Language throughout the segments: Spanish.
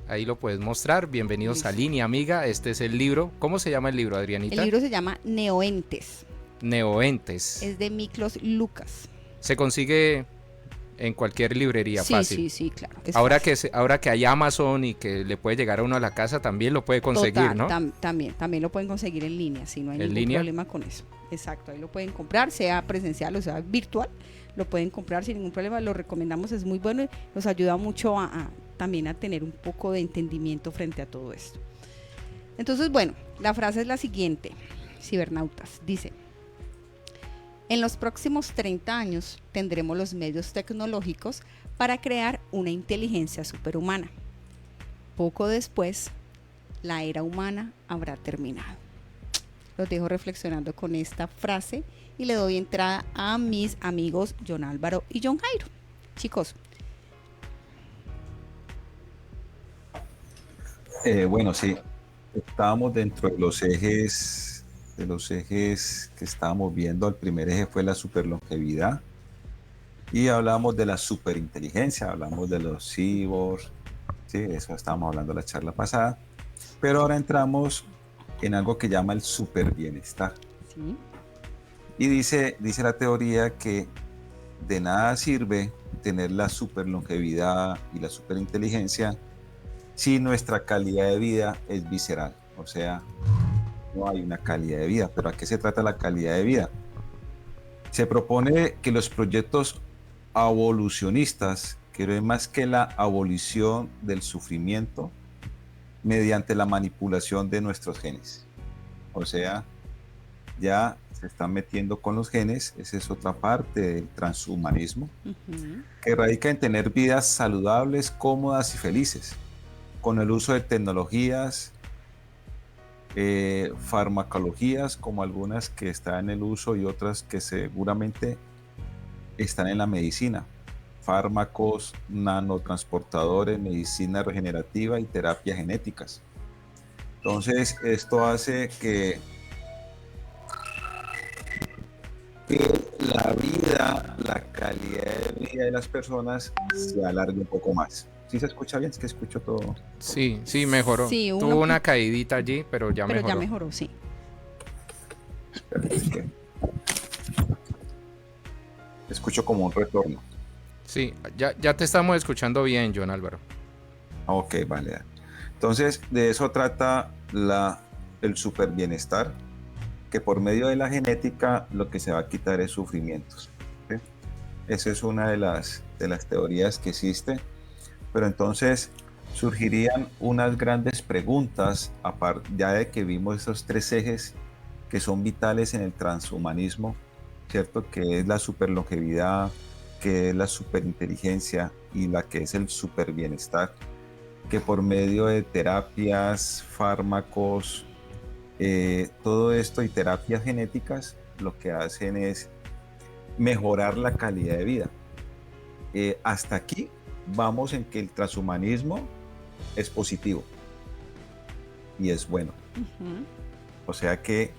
ahí lo puedes mostrar. Bienvenidos a Listo. Línea Amiga. Este es el libro. ¿Cómo se llama el libro, El Adrianita? libro se llama Neoentes. Neoentes. Es de Miklos Lucas. Se consigue en cualquier librería Sí, fácil. sí, sí, claro, es fácil. Ahora que hay Amazon y que le puede llegar a uno a la casa, también lo puede conseguir, Total, ¿no? También lo pueden conseguir en línea, si no hay En ningún línea. problema con eso. Exacto, ahí lo pueden comprar, sea presencial o sea virtual, lo pueden comprar sin ningún problema, lo recomendamos, es muy bueno y nos ayuda mucho también a tener un poco de entendimiento frente a todo esto. Entonces, bueno, la frase es la siguiente, cibernautas, dice: en los próximos 30 años tendremos los medios tecnológicos para crear una inteligencia superhumana. Poco después, la era humana habrá terminado. Los dejo reflexionando con esta frase y le doy entrada a mis amigos John Álvaro y John Jairo. Chicos, Bueno, sí, estábamos dentro de los ejes que estábamos viendo. El primer eje fue la superlongevidad y hablamos de la superinteligencia, hablamos de los cyborgs, sí, eso estábamos hablando la charla pasada, pero ahora entramos en algo que llama el superbienestar. sí, Y dice la teoría que de nada sirve tener la superlongevidad y la superinteligencia si nuestra calidad de vida es visceral, o sea, no hay una calidad de vida. ¿Pero a qué se trata la calidad de vida? Se propone que los proyectos evolucionistas, que no es más que la abolición del sufrimiento mediante la manipulación de nuestros genes. O sea, ya se están metiendo con los genes, esa es otra parte del transhumanismo, uh-huh, que radica en tener vidas saludables, cómodas y felices, con el uso de tecnologías, farmacologías, como algunas que están en el uso y otras que seguramente están en la medicina, fármacos, nanotransportadores, medicina regenerativa y terapias genéticas. Entonces, esto hace que la vida, la calidad de vida de las personas se alargue un poco más. ¿Sí se escucha bien? Es que escucho todo. Sí, sí, mejoró. sí, un Tuvo una poquito, caidita allí, pero ya pero ya mejoró. mejoró, sí. Es que escucho como un retorno. Sí, ya te estamos escuchando bien, John Álvaro. Ok, vale. Entonces, de eso trata el super bienestar, que por medio de la genética lo que se va a quitar es sufrimientos. ¿Sí? Esa es una de las teorías que existe. Pero entonces surgirían unas grandes preguntas, ya de que vimos esos tres ejes que son vitales en el transhumanismo, ¿cierto? Que es la superlongevidad, que es la superinteligencia y la que es el superbienestar, que por medio de terapias, fármacos, todo esto y terapias genéticas, lo que hacen es mejorar la calidad de vida. Hasta aquí vamos en que el transhumanismo es positivo y es bueno. Uh-huh. O sea que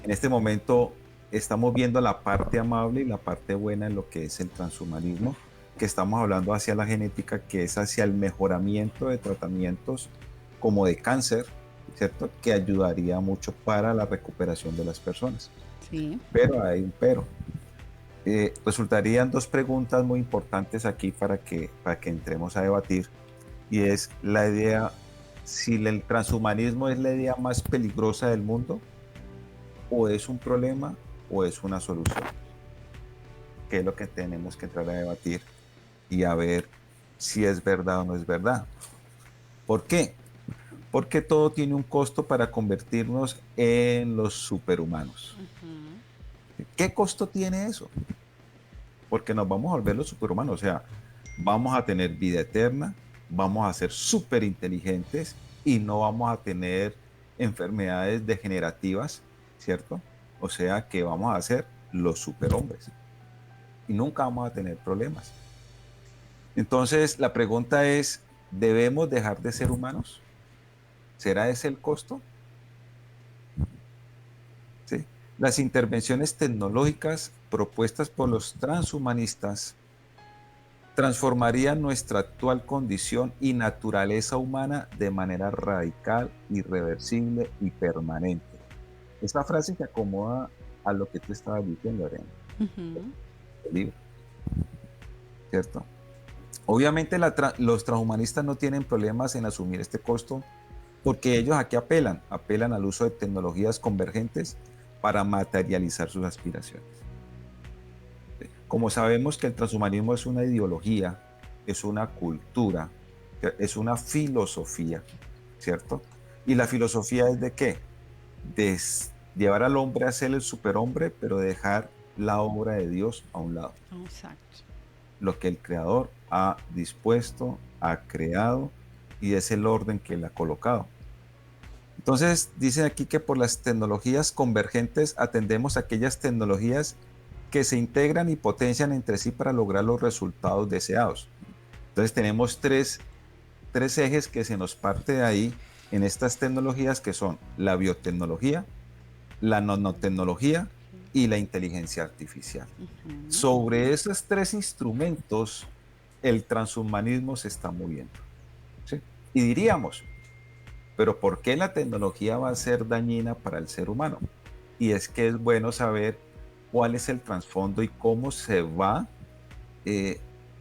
en este momento estamos viendo la parte amable y la parte buena en lo que es el transhumanismo, que estamos hablando hacia la genética, que es hacia el mejoramiento de tratamientos como de cáncer, ¿cierto? Que ayudaría mucho para la recuperación de las personas. Sí. Pero hay un pero. Resultarían dos preguntas muy importantes aquí para que entremos a debatir, y es la idea, si el transhumanismo es la idea más peligrosa del mundo, o es un problema, o es una solución, que es lo que tenemos que entrar a debatir y a ver si es verdad o no es verdad. ¿Por qué? Porque todo tiene un costo para convertirnos en los superhumanos. Uh-huh. ¿Qué costo tiene eso? Porque nos vamos a volver los superhumanos, o sea, vamos a tener vida eterna, vamos a ser súper inteligentes y no vamos a tener enfermedades degenerativas, ¿cierto? O sea que vamos a ser los superhombres y nunca vamos a tener problemas. Entonces, la pregunta es, ¿debemos dejar de ser humanos? ¿Será ese el costo? ¿Sí? Las intervenciones tecnológicas propuestas por los transhumanistas transformaría nuestra actual condición y naturaleza humana de manera radical, irreversible y permanente. Esta frase se acomoda a lo que tú estabas diciendo, Ariana, Ujú. el libro, ¿cierto? Obviamente los transhumanistas no tienen problemas en asumir este costo porque ellos aquí apelan al uso de tecnologías convergentes para materializar sus aspiraciones. Como sabemos que el transhumanismo es una ideología, es una cultura, es una filosofía, ¿cierto? ¿Y la filosofía es de qué? De llevar al hombre a ser el superhombre, pero dejar la obra de Dios a un lado. Exacto. Lo que el creador ha dispuesto, ha creado, y es el orden que él ha colocado. Entonces, dice aquí que por las tecnologías convergentes atendemos a aquellas tecnologías que se integran y potencian entre sí para lograr los resultados deseados. Entonces, tenemos tres ejes que se nos parte de ahí en estas tecnologías, que son la biotecnología, la nanotecnología y la inteligencia artificial. Ujú. Sobre esos tres instrumentos, el transhumanismo se está moviendo, ¿sí? Y diríamos, pero ¿por qué la tecnología va a ser dañina para el ser humano? Y es que es bueno saber cuál es el trasfondo y cómo se va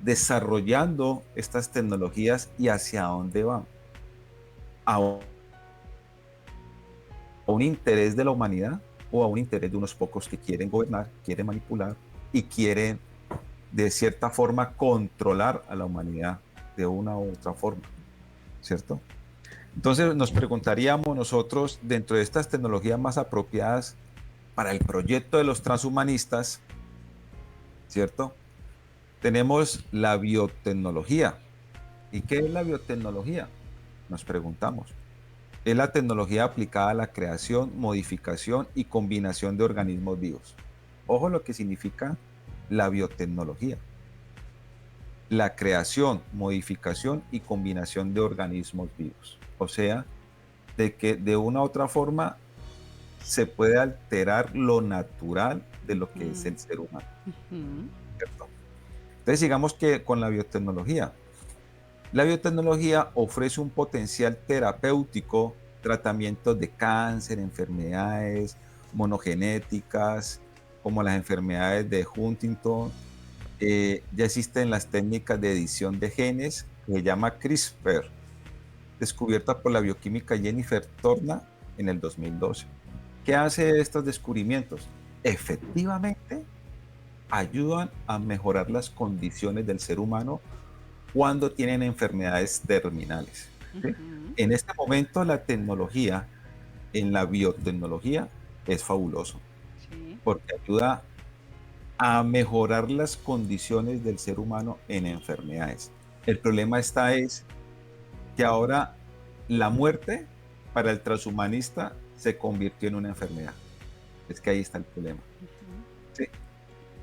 desarrollando estas tecnologías y hacia dónde van. ¿A un interés de la humanidad o a un interés de unos pocos que quieren gobernar, quieren manipular y quieren de cierta forma controlar a la humanidad de una u otra forma, ¿cierto? Entonces nos preguntaríamos nosotros, dentro de estas tecnologías más apropiadas para el proyecto de los transhumanistas, ¿cierto? Tenemos la biotecnología. ¿Y qué es la biotecnología? Nos preguntamos. Es la tecnología aplicada a la creación, modificación y combinación de organismos vivos. Ojo lo que significa la biotecnología. La creación, modificación y combinación de organismos vivos. O sea, de que de una u otra forma se puede alterar lo natural de lo que es el ser humano, Ujú. ¿cierto? Entonces, digamos que con la biotecnología ofrece un potencial terapéutico, tratamientos de cáncer, enfermedades monogenéticas, como las enfermedades de Huntington. Ya existen las técnicas de edición de genes, que se llama CRISPR, descubierta por la bioquímica Jennifer Torna en el 2012. ¿Qué hace estos descubrimientos? Efectivamente, ayudan a mejorar las condiciones del ser humano cuando tienen enfermedades terminales, ¿sí? Ujú. En este momento la tecnología, en la biotecnología, es fabuloso Sí. porque ayuda a mejorar las condiciones del ser humano en enfermedades. El problema es que ahora la muerte para el transhumanista se convirtió en una enfermedad. Es que ahí está el problema. Ujú. ¿Sí?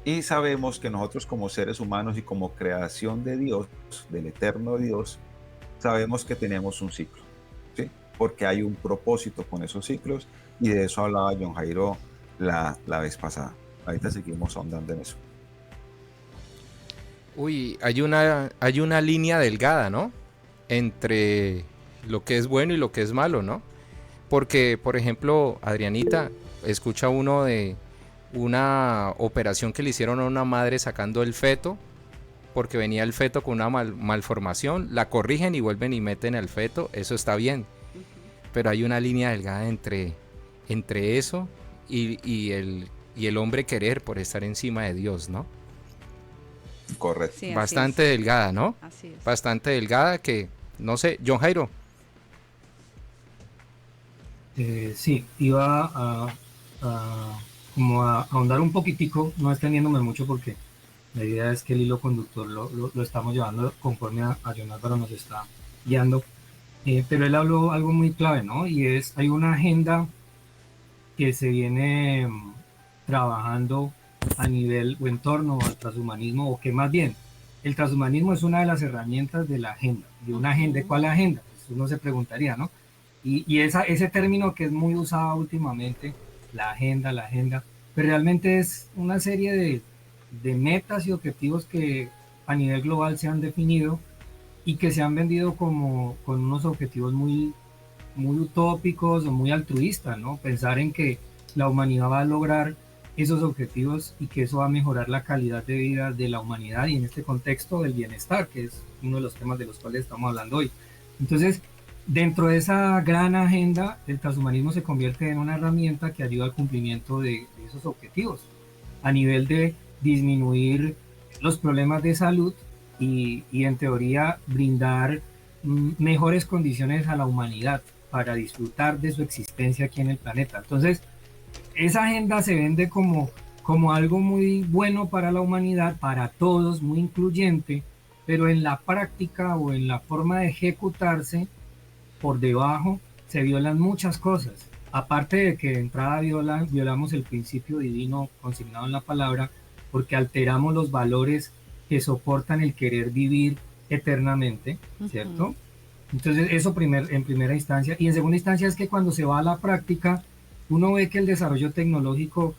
Y sabemos que nosotros como seres humanos y como creación de Dios, del eterno Dios, sabemos que tenemos un ciclo, ¿sí? Porque hay un propósito con esos ciclos y de eso hablaba John Jairo la vez pasada. Ahorita seguimos ahondando en eso. Uy, hay una línea delgada, ¿no? Entre lo que es bueno y lo que es malo, ¿no? Porque, por ejemplo, Adrianita, escucha uno de una operación que le hicieron a una madre sacando el feto, porque venía el feto con una malformación, la corrigen y vuelven y meten al feto, eso está bien. Ujú. Pero hay una línea delgada entre eso y el hombre querer por estar encima de Dios, ¿no? Correcto. Sí, así Bastante es. delgada, ¿no? Así es. Bastante delgada que, no sé, John Jairo. Sí, iba como a ahondar un poquitico, no extendiéndome mucho porque la idea es que el hilo conductor lo estamos llevando conforme a John Álvaro nos está guiando. Pero él habló algo muy clave, ¿no? Y es, hay una agenda que se viene trabajando a nivel o en torno al transhumanismo, o que más bien, el transhumanismo es una de las herramientas de la agenda, de una agenda. ¿Cuál agenda? Pues uno se preguntaría, ¿no? Y ese término que es muy usado últimamente, la agenda, pero realmente es una serie de metas y objetivos que a nivel global se han definido y que se han vendido como con unos objetivos muy, muy utópicos o muy altruistas, ¿no? Pensar en que la humanidad va a lograr esos objetivos y que eso va a mejorar la calidad de vida de la humanidad y en este contexto del bienestar, que es uno de los temas de los cuales estamos hablando hoy. Entonces, dentro de esa gran agenda, el transhumanismo se convierte en una herramienta que ayuda al cumplimiento de esos objetivos a nivel de disminuir los problemas de salud y en teoría brindar mejores condiciones a la humanidad para disfrutar de su existencia aquí en el planeta. Entonces, esa agenda se vende como algo muy bueno para la humanidad, para todos, muy incluyente, pero en la práctica o en la forma de ejecutarse, por debajo se violan muchas cosas. Aparte de que de entrada violamos el principio divino consignado en la palabra, porque alteramos los valores que soportan el querer vivir eternamente, ¿cierto? Entonces eso en primera instancia. Y en segunda instancia es que cuando se va a la práctica, uno ve que el desarrollo tecnológico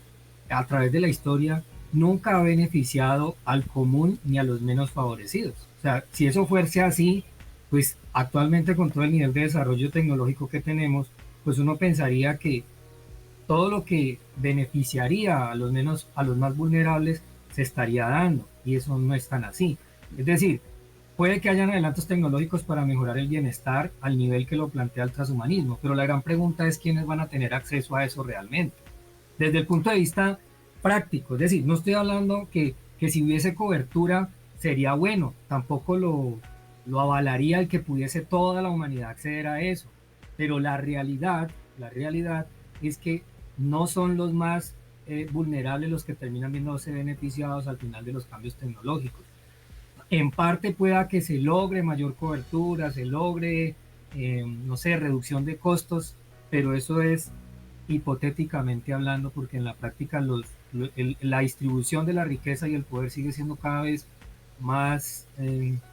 a través de la historia nunca ha beneficiado al común ni a los menos favorecidos. O sea, si eso fuese así, pues actualmente con todo el nivel de desarrollo tecnológico que tenemos, pues uno pensaría que todo lo que beneficiaría a los menos, a los más vulnerables, se estaría dando, y eso no es tan así. Es decir, puede que hayan adelantos tecnológicos para mejorar el bienestar al nivel que lo plantea el transhumanismo, pero la gran pregunta es quiénes van a tener acceso a eso realmente. Desde el punto de vista práctico, es decir, no estoy hablando que si hubiese cobertura sería bueno, tampoco lo avalaría el que pudiese toda la humanidad acceder a eso, pero la realidad es que no son los más vulnerables los que terminan viéndose beneficiados al final de los cambios tecnológicos. En parte pueda que se logre mayor cobertura, se logre, no sé, reducción de costos, pero eso es hipotéticamente hablando, porque en la práctica la distribución de la riqueza y el poder sigue siendo cada vez más,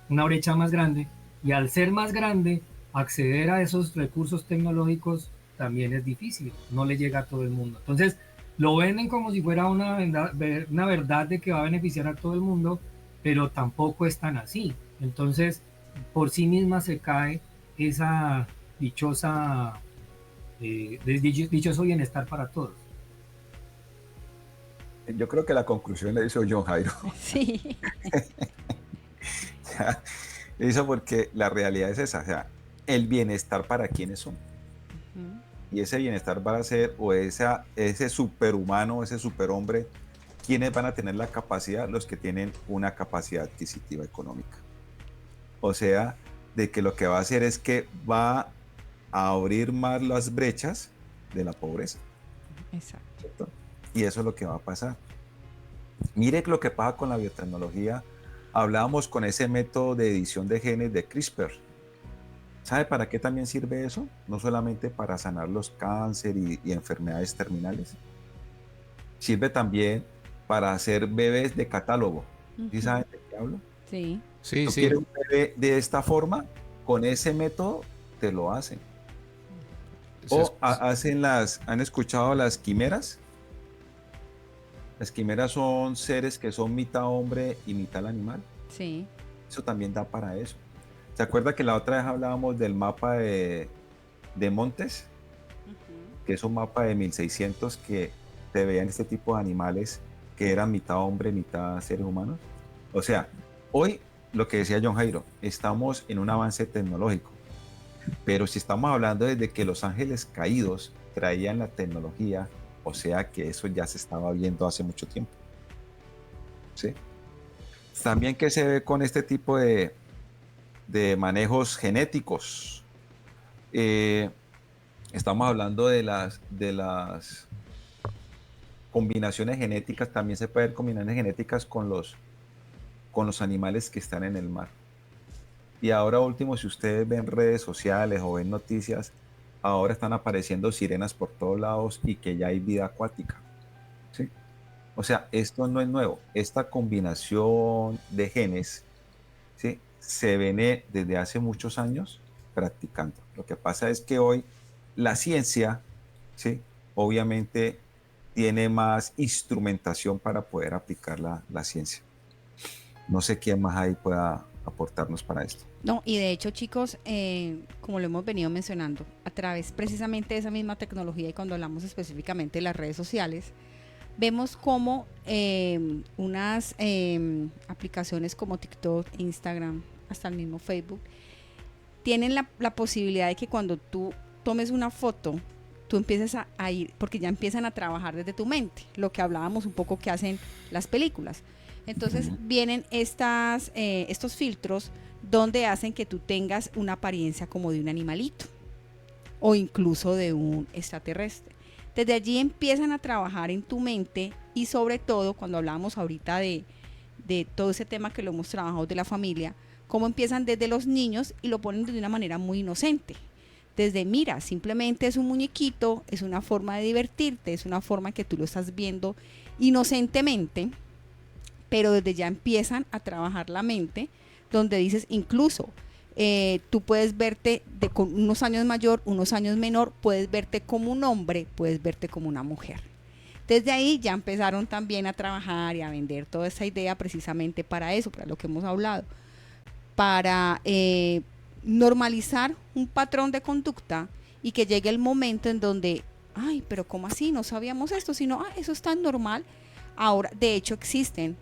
una brecha más grande, y al ser más grande, acceder a esos recursos tecnológicos también es difícil, no le llega a todo el mundo. Entonces, lo venden como si fuera una verdad de que va a beneficiar a todo el mundo, pero tampoco es tan así. Entonces, por sí misma se cae esa dichosa, dichoso bienestar para todos. Yo creo que la conclusión la hizo John Jairo. Sí. Lo hizo porque la realidad es esa, o sea, el bienestar para quienes son. Y ese bienestar va a ser, o ese superhumano, ese superhombre, ¿quiénes van a tener la capacidad? Los que tienen una capacidad adquisitiva económica. O sea, de que lo que va a hacer es que va a abrir más las brechas de la pobreza. Exacto. ¿Cierto? Y eso es lo que va a pasar. Mire lo que pasa con la biotecnología. Hablábamos con ese método de edición de genes de CRISPR. ¿Sabe para qué también sirve eso? No solamente para sanar los cánceres y enfermedades terminales. Sirve también para hacer bebés de catálogo. ¿Sí saben de qué hablo? Sí. Sí, ¿Tú sí. quieres un bebé de esta forma? Con ese método te lo hacen. O ¿han escuchado las quimeras? Las quimeras son seres que son mitad hombre y mitad animal. Sí. Eso también da para eso. ¿Se acuerda que la otra vez hablábamos del mapa de Montes? Que es un mapa de 1600 que te veían este tipo de animales que eran mitad hombre, mitad seres humanos. O sea, hoy, lo que decía John Jairo, estamos en un avance tecnológico. Pero si estamos hablando desde que los ángeles caídos traían la tecnología, o sea que eso ya se estaba viendo hace mucho tiempo. ¿Sí? También que se ve con este tipo de manejos genéticos. Estamos hablando de las combinaciones genéticas. También se pueden ver combinaciones genéticas con los animales que están en el mar. Y ahora último, si ustedes ven redes sociales o ven noticias, ahora están apareciendo sirenas por todos lados y que ya hay vida acuática. ¿Sí? O sea, esto no es nuevo. Esta combinación de genes, ¿sí?, se viene desde hace muchos años practicando. Lo que pasa es que hoy la ciencia, ¿sí?, obviamente tiene más instrumentación para poder aplicar la ciencia. No sé quién más ahí pueda aportarnos para esto. No, y de hecho, chicos, como lo hemos venido mencionando, a través precisamente de esa misma tecnología y cuando hablamos específicamente de las redes sociales, vemos cómo unas aplicaciones como TikTok, Instagram, hasta el mismo Facebook, tienen la posibilidad de que cuando tú tomes una foto, tú empieces a ir, porque ya empiezan a trabajar desde tu mente, lo que hablábamos un poco que hacen las películas. Entonces vienen estos filtros donde hacen que tú tengas una apariencia como de un animalito o incluso de un extraterrestre. Desde allí empiezan a trabajar en tu mente y sobre todo cuando hablábamos ahorita de todo ese tema que lo hemos trabajado de la familia, cómo empiezan desde los niños y lo ponen de una manera muy inocente. Desde, mira, simplemente es un muñequito, es una forma de divertirte, es una forma que tú lo estás viendo inocentemente, pero desde ya empiezan a trabajar la mente, donde dices incluso, tú puedes verte con unos años mayor, unos años menor, puedes verte como un hombre, puedes verte como una mujer. Desde ahí ya empezaron también a trabajar y a vender toda esa idea precisamente para eso, para lo que hemos hablado, para normalizar un patrón de conducta y que llegue el momento en donde, ay, pero ¿cómo así? No sabíamos esto, sino, eso es tan normal. Ahora, de hecho, existen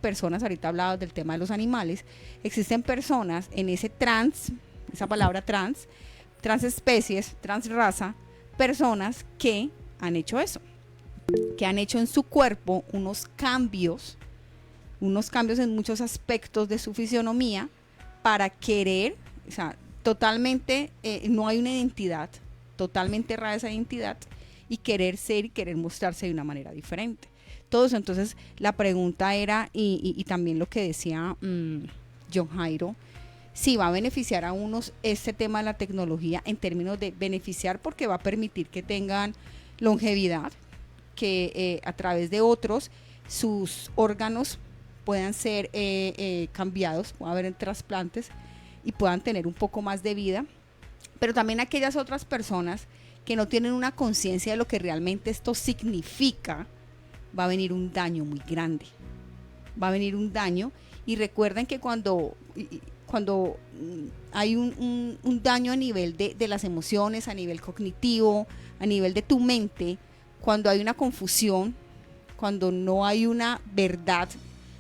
personas, ahorita hablaba del tema de los animales, existen personas en ese esa palabra trans especies, trans raza, personas que han hecho eso, que han hecho en su cuerpo unos cambios en muchos aspectos de su fisionomía para querer, o sea, totalmente, no hay una identidad, totalmente errada esa identidad, y querer ser y querer mostrarse de una manera diferente. Todo eso, entonces la pregunta era, y también lo que decía John Jairo, si va a beneficiar a unos este tema de la tecnología en términos de beneficiar porque va a permitir que tengan longevidad, que a través de otros sus órganos puedan ser cambiados, pueda haber trasplantes y puedan tener un poco más de vida, pero también aquellas otras personas que no tienen una conciencia de lo que realmente esto significa, va a venir un daño muy grande, va a venir un daño. Y recuerden que cuando hay un daño a nivel de las emociones, a nivel cognitivo, a nivel de tu mente, cuando hay una confusión, cuando no hay una verdad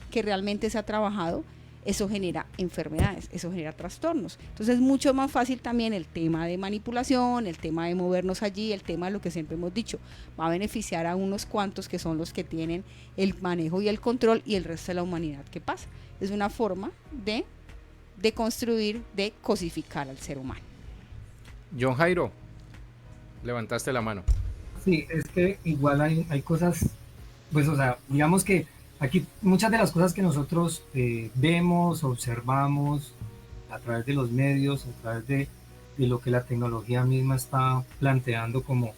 que realmente se ha trabajado, eso genera enfermedades, eso genera trastornos. Entonces es mucho más fácil también el tema de manipulación, el tema de movernos allí, el tema de lo que siempre hemos dicho, va a beneficiar a unos cuantos que son los que tienen el manejo y el control, y el resto de la humanidad, ¿qué pasa? Es una forma de construir, de cosificar al ser humano. John Jairo, levantaste la mano. Sí, es que igual hay cosas, pues, o sea, digamos que aquí muchas de las cosas que nosotros vemos, observamos a través de los medios, a través de lo que la tecnología misma está planteando como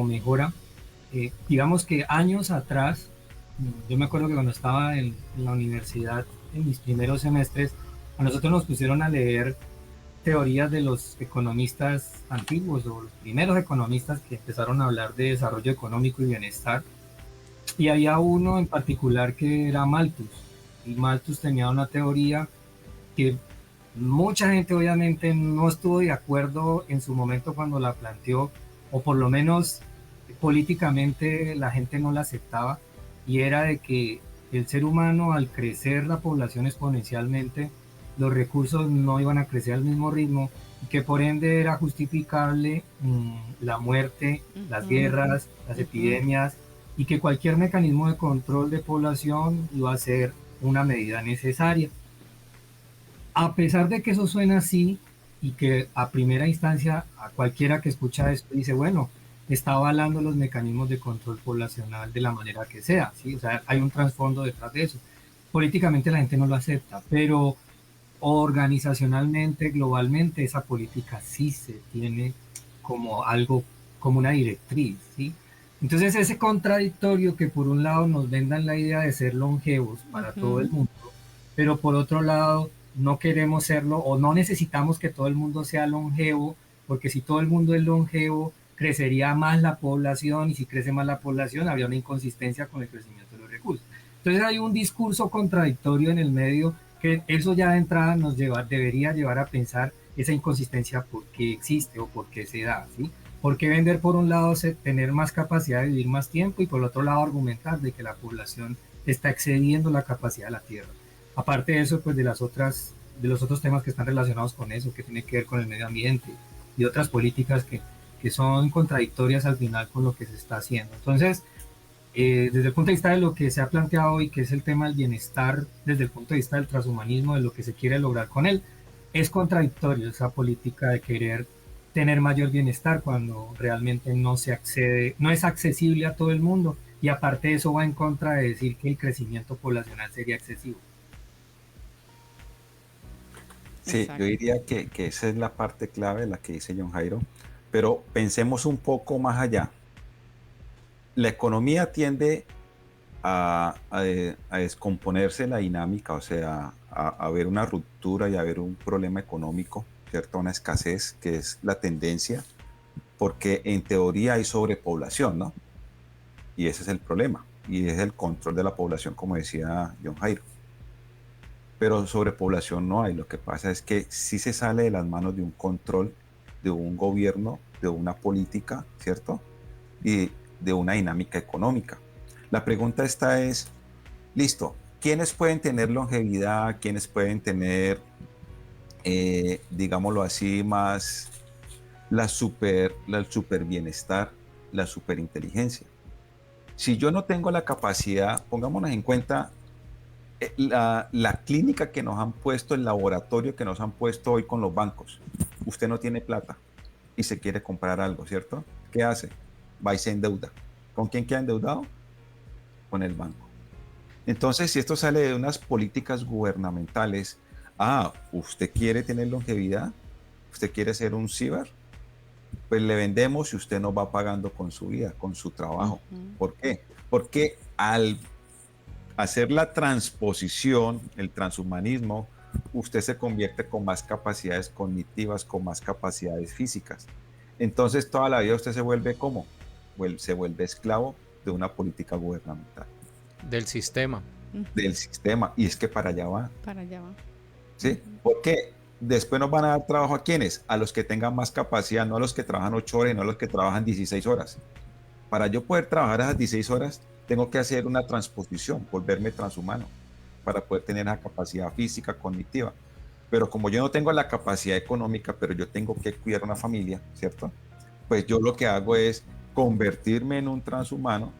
mejora, digamos que años atrás, yo me acuerdo que cuando estaba en la universidad, en mis primeros semestres, a nosotros nos pusieron a leer teorías de los economistas antiguos o los primeros economistas que empezaron a hablar de desarrollo económico y bienestar. Y había uno en particular que era Malthus. Y Malthus tenía una teoría que mucha gente obviamente no estuvo de acuerdo en su momento cuando la planteó, o por lo menos políticamente la gente no la aceptaba, y era de que el ser humano, al crecer la población exponencialmente, los recursos no iban a crecer al mismo ritmo, y que por ende era justificable la muerte, las guerras, las epidemias, y que cualquier mecanismo de control de población iba a ser una medida necesaria. A pesar de que eso suena así, y que a primera instancia a cualquiera que escucha esto dice, bueno, está avalando los mecanismos de control poblacional de la manera que sea, ¿sí? O sea, hay un trasfondo detrás de eso. Políticamente la gente no lo acepta, pero organizacionalmente, globalmente, esa política sí se tiene como algo, como una directriz, ¿sí? Entonces ese contradictorio que por un lado nos vendan la idea de ser longevos para todo el mundo, pero por otro lado no queremos serlo o no necesitamos que todo el mundo sea longevo, porque si todo el mundo es longevo, crecería más la población, y si crece más la población habría una inconsistencia con el crecimiento de los recursos. Entonces hay un discurso contradictorio en el medio que eso ya de entrada debería llevar a pensar esa inconsistencia por qué existe o por qué se da, ¿sí? ¿Por qué vender por un lado tener más capacidad de vivir más tiempo y por el otro lado argumentar de que la población está excediendo la capacidad de la Tierra? Aparte de eso, pues de los otros temas que están relacionados con eso, que tiene que ver con el medio ambiente y otras políticas que son contradictorias al final con lo que se está haciendo. Entonces, desde el punto de vista de lo que se ha planteado hoy, que es el tema del bienestar, desde el punto de vista del transhumanismo, de lo que se quiere lograr con él, es contradictorio esa política de querer tener mayor bienestar cuando realmente no se accede, no es accesible a todo el mundo, y aparte de eso va en contra de decir que el crecimiento poblacional sería excesivo. Sí, Exacto. yo diría que esa es la parte clave, la que dice John Jairo, pero pensemos un poco más allá. La economía tiende a descomponerse la dinámica, o sea, a haber una ruptura y a haber un problema económico, ¿cierto? Una escasez, que es la tendencia, porque en teoría hay sobrepoblación, ¿no? Y ese es el problema, y es el control de la población, como decía John Jairo. Pero sobrepoblación no hay, lo que pasa es que sí se sale de las manos de un control, de un gobierno, de una política, ¿cierto? Y de una dinámica económica. La pregunta esta es, listo, ¿quiénes pueden tener longevidad? ¿Quiénes pueden tener, digámoslo así, más el super bienestar, la super inteligencia? Si yo no tengo la capacidad, pongámonos en cuenta la clínica que nos han puesto, el laboratorio que nos han puesto hoy con los bancos. Usted no tiene plata y se quiere comprar algo, ¿cierto? ¿Qué hace? Va y se endeuda. ¿Con quién queda endeudado? Con el banco. Entonces, si esto sale de unas políticas gubernamentales, usted quiere tener longevidad, usted quiere ser un ciber, pues le vendemos y usted nos va pagando con su vida, con su trabajo. ¿Por qué? Porque al hacer la transposición, el transhumanismo, usted se convierte con más capacidades cognitivas, con más capacidades físicas. Entonces, toda la vida usted se vuelve ¿cómo? Se vuelve esclavo de una política gubernamental. Del sistema. Del sistema. Y es que para allá va. Para allá va. ¿Sí? Porque después nos van a dar trabajo a quienes? A los que tengan más capacidad, no a los que trabajan 8 horas y no a los que trabajan 16 horas. Para yo poder trabajar esas 16 horas, tengo que hacer una transposición, volverme transhumano, para poder tener esa capacidad física, cognitiva. Pero como yo no tengo la capacidad económica, pero yo tengo que cuidar una familia, ¿cierto? Pues yo lo que hago es convertirme en un transhumano,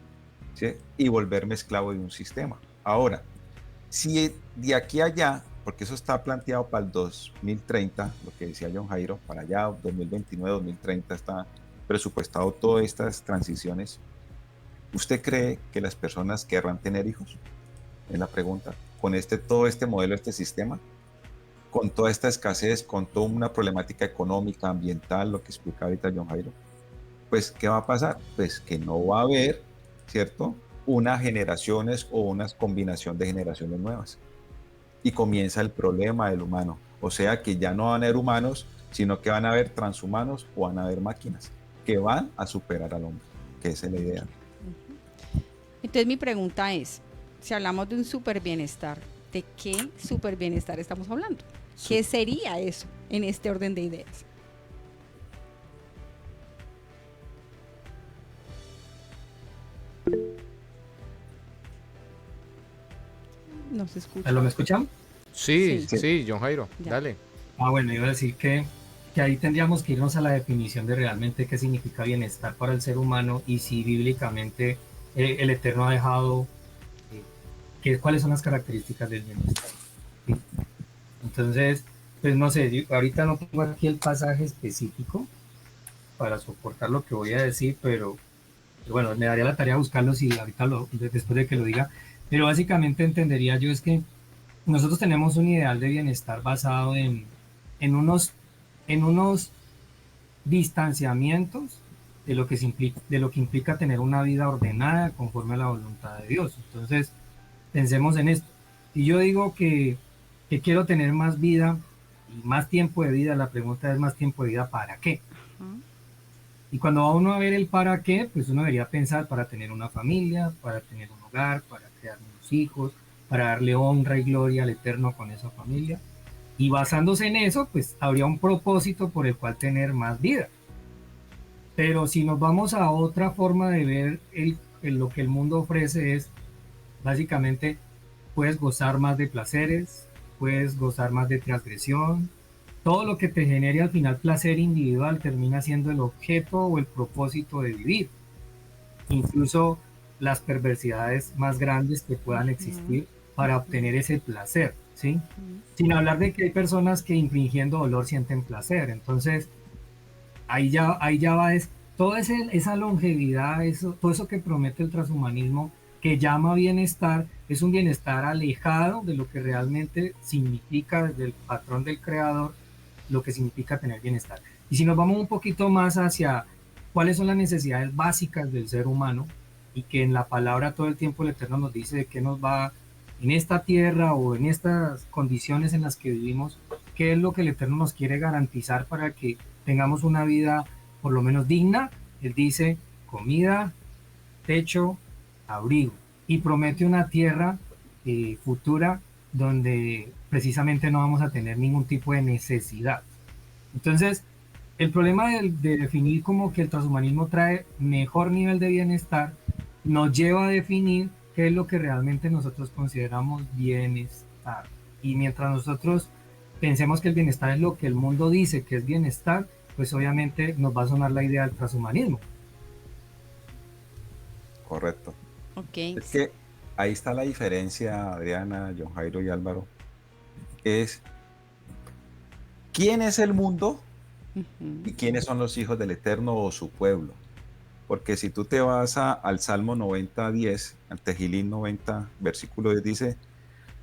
¿sí? Y volverme esclavo de un sistema. Ahora, si de aquí a allá, porque eso está planteado para el 2030, lo que decía John Jairo, para allá, 2029, 2030, está presupuestado todas estas transiciones. ¿Usted cree que las personas querrán tener hijos? Es la pregunta. Con todo este modelo, este sistema, con toda esta escasez, con toda una problemática económica, ambiental, lo que explica ahorita John Jairo, pues, ¿qué va a pasar? Pues que no va a haber, ¿cierto? Unas generaciones o una combinación de generaciones nuevas. Y comienza el problema del humano. O sea que ya no van a haber humanos, sino que van a haber transhumanos o van a haber máquinas que van a superar al hombre, que esa es la idea. Entonces mi pregunta es, si hablamos de un super bienestar, ¿de qué super bienestar estamos hablando? ¿Qué sería eso en este orden de ideas? ¿No se escucha? ¿Lo me escuchan? Sí, Sí. sí, John Jairo, Ya. dale. Bueno, iba a decir que ahí tendríamos que irnos a la definición de realmente qué significa bienestar para el ser humano y si bíblicamente el Eterno ha dejado cuáles son las características del bienestar. ¿Sí? Entonces, pues no sé, ahorita no tengo aquí el pasaje específico para soportar lo que voy a decir, pero bueno, me daría la tarea de buscarlo si ahorita después de que lo diga, pero básicamente entendería yo es que nosotros tenemos un ideal de bienestar basado en unos distanciamientos de lo que implica tener una vida ordenada conforme a la voluntad de Dios. Entonces, pensemos en esto. Si yo digo que quiero tener más vida y más tiempo de vida, la pregunta es más tiempo de vida, ¿para qué? Y cuando va uno a ver el para qué, pues uno debería pensar para tener una familia, para tener un hogar, para crear unos hijos, para darle honra y gloria al Eterno con esa familia. Y basándose en eso, pues habría un propósito por el cual tener más vida. Pero si nos vamos a otra forma de ver lo que el mundo ofrece es, básicamente, puedes gozar más de placeres, puedes gozar más de transgresión. Todo lo que te genere al final placer individual termina siendo el objeto o el propósito de vivir. Incluso las perversidades más grandes que puedan existir para obtener ese placer, ¿sí? Sin hablar de que hay personas que infringiendo dolor sienten placer. Entonces, ahí ya va toda esa longevidad, todo eso que promete el transhumanismo, que llama bienestar, es un bienestar alejado de lo que realmente significa desde el patrón del creador, lo que significa tener bienestar. Y si nos vamos un poquito más hacia cuáles son las necesidades básicas del ser humano, y que en la palabra todo el tiempo el Eterno nos dice de qué nos va en esta tierra o en estas condiciones en las que vivimos, qué es lo que el Eterno nos quiere garantizar para que tengamos una vida por lo menos digna. Él dice comida, techo, abrigo, y promete una tierra futura donde precisamente no vamos a tener ningún tipo de necesidad. Entonces, el problema de definir como que el transhumanismo trae mejor nivel de bienestar nos lleva a definir qué es lo que realmente nosotros consideramos bienestar. Y mientras nosotros pensemos que el bienestar es lo que el mundo dice que es bienestar, pues obviamente nos va a sonar la idea del transhumanismo. Correcto. Ok. Es que ahí está la diferencia, Adriana, John Jairo y Álvaro. Es quién es el mundo y quiénes son los hijos del Eterno o su pueblo. Porque si tú te vas al Salmo 90:10, al Tejilín 90, versículo 10, dice: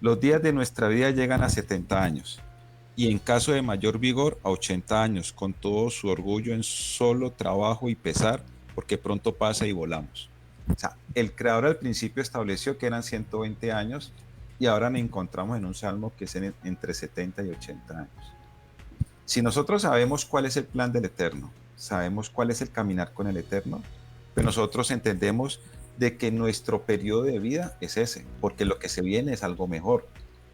los días de nuestra vida llegan a 70 años, y en caso de mayor vigor a 80 años, con todo su orgullo en solo trabajo y pesar, porque pronto pasa y volamos. O sea, el Creador al principio estableció que eran 120 años, y ahora nos encontramos en un Salmo que es entre 70 y 80 años. Si nosotros sabemos cuál es el plan del Eterno, sabemos cuál es el caminar con el Eterno, pues nosotros entendemos de que nuestro periodo de vida es ese, porque lo que se viene es algo mejor,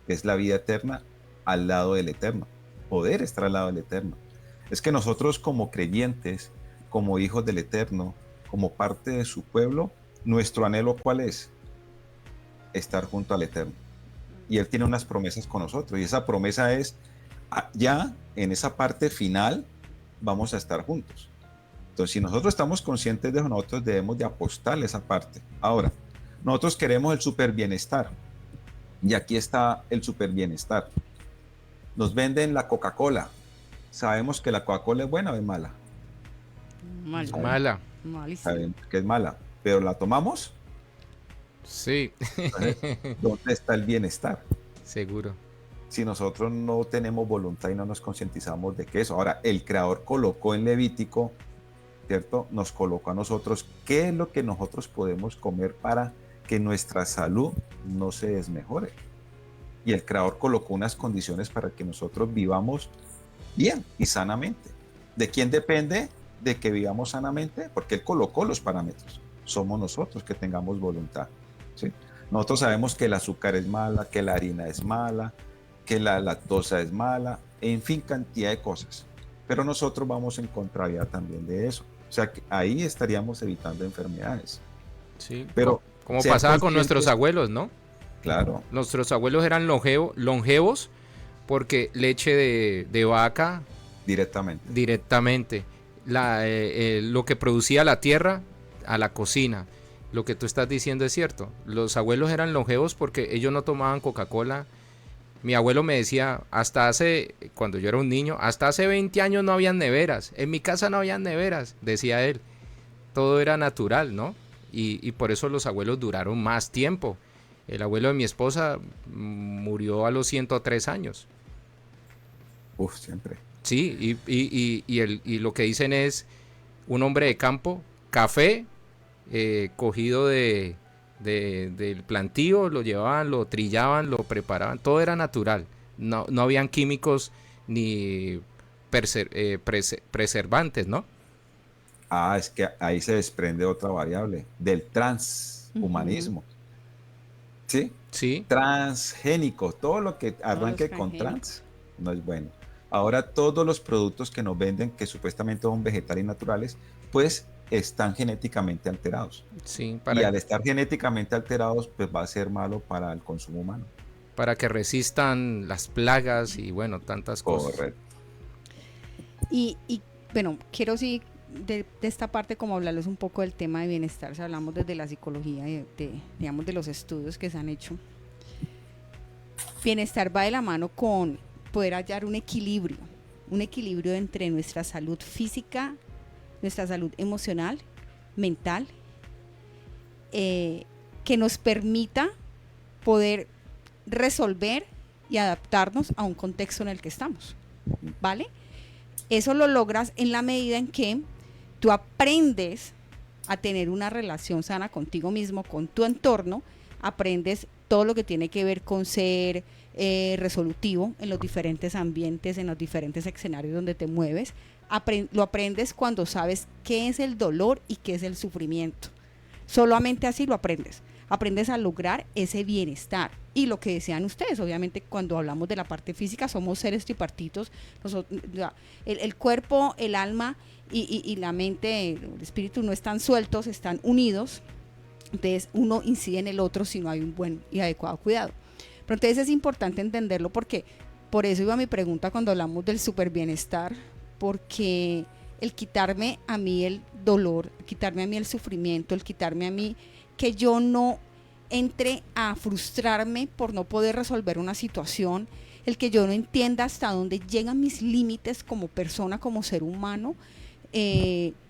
es la vida eterna al lado del Eterno, poder estar al lado del Eterno. Es que nosotros como creyentes, como hijos del Eterno, como parte de su pueblo, nuestro anhelo ¿cuál es? Estar junto al Eterno. Y Él tiene unas promesas con nosotros, y esa promesa es, ya en esa parte final vamos a estar juntos. Entonces, si nosotros estamos conscientes de eso, nosotros debemos de apostarle esa parte. Ahora, nosotros queremos el super bienestar, y aquí está el super bienestar. Nos venden la Coca-Cola. ¿Sabemos que la Coca-Cola es buena o es mala? Mala. Malísimo. Sabemos que es mala, pero ¿la tomamos? Sí. Entonces, ¿dónde está el bienestar? Seguro. Si nosotros no tenemos voluntad y no nos concientizamos de que eso. Ahora, el Creador colocó en Levítico, ¿cierto? Nos colocó a nosotros qué es lo que nosotros podemos comer para que nuestra salud no se desmejore. Y el Creador colocó unas condiciones para que nosotros vivamos bien y sanamente. ¿De quién depende de que vivamos sanamente? Porque Él colocó los parámetros. Somos nosotros que tengamos voluntad, ¿sí? Nosotros sabemos que el azúcar es mala, que la harina es mala, que la lactosa es mala, en fin, cantidad de cosas. Pero nosotros vamos en contrariedad también de eso. O sea, que ahí estaríamos evitando enfermedades. Sí, pero como pasaba con nuestros abuelos, ¿no? Claro. Nuestros abuelos eran longevos porque leche de vaca directamente. Lo que producía la tierra a la cocina. Lo que tú estás diciendo es cierto. Los abuelos eran longevos porque ellos no tomaban Coca-Cola. Mi abuelo me decía, cuando yo era un niño, hasta hace 20 años no habían neveras. En mi casa no habían neveras, decía él. Todo era natural, ¿no? Y por eso los abuelos duraron más tiempo. El abuelo de mi esposa murió a los 103 años. Siempre. Sí, y lo que dicen es un hombre de campo, café, cogido del plantío, lo llevaban, lo trillaban, lo preparaban, todo era natural. No habían químicos ni preservantes, ¿no? Es que ahí se desprende otra variable del transhumanismo. ¿sí? Sí, Transgénicos, todo lo que Todos arranque los con transgénicos. trans no es bueno. Ahora todos los productos que nos venden, que supuestamente son vegetales y naturales, pues están genéticamente alterados. sí, Y al estar genéticamente alterados, pues va a ser malo para el consumo humano. para que resistan las plagas y bueno, tantas cosas. Correcto. Y bueno, quiero sí de esta parte como hablarles un poco del tema de bienestar, si hablamos desde la psicología, digamos de los estudios que se han hecho. Bienestar va de la mano con poder hallar un equilibrio entre nuestra salud física, nuestra salud emocional, mental, que nos permita poder resolver y adaptarnos a un contexto en el que estamos, ¿vale? Eso lo logras en la medida en que tú aprendes a tener una relación sana contigo mismo, con tu entorno, aprendes todo lo que tiene que ver con ser resolutivo en los diferentes ambientes, en los diferentes escenarios donde te mueves. Lo aprendes cuando sabes qué es el dolor y qué es el sufrimiento. Solamente así lo aprendes. Aprendes a lograr ese bienestar. Y lo que desean ustedes, obviamente cuando hablamos de la parte física, somos seres tripartitos. El cuerpo, el alma y la mente, el espíritu no están sueltos, están unidos. Entonces uno incide en el otro si no hay un buen y adecuado cuidado. Pero entonces es importante entenderlo porque, por eso iba mi pregunta cuando hablamos del super bienestar, porque el quitarme a mí el dolor, quitarme a mí el sufrimiento, el quitarme a mí que yo no entre a frustrarme por no poder resolver una situación, el que yo no entienda hasta dónde llegan mis límites como persona, como ser humano,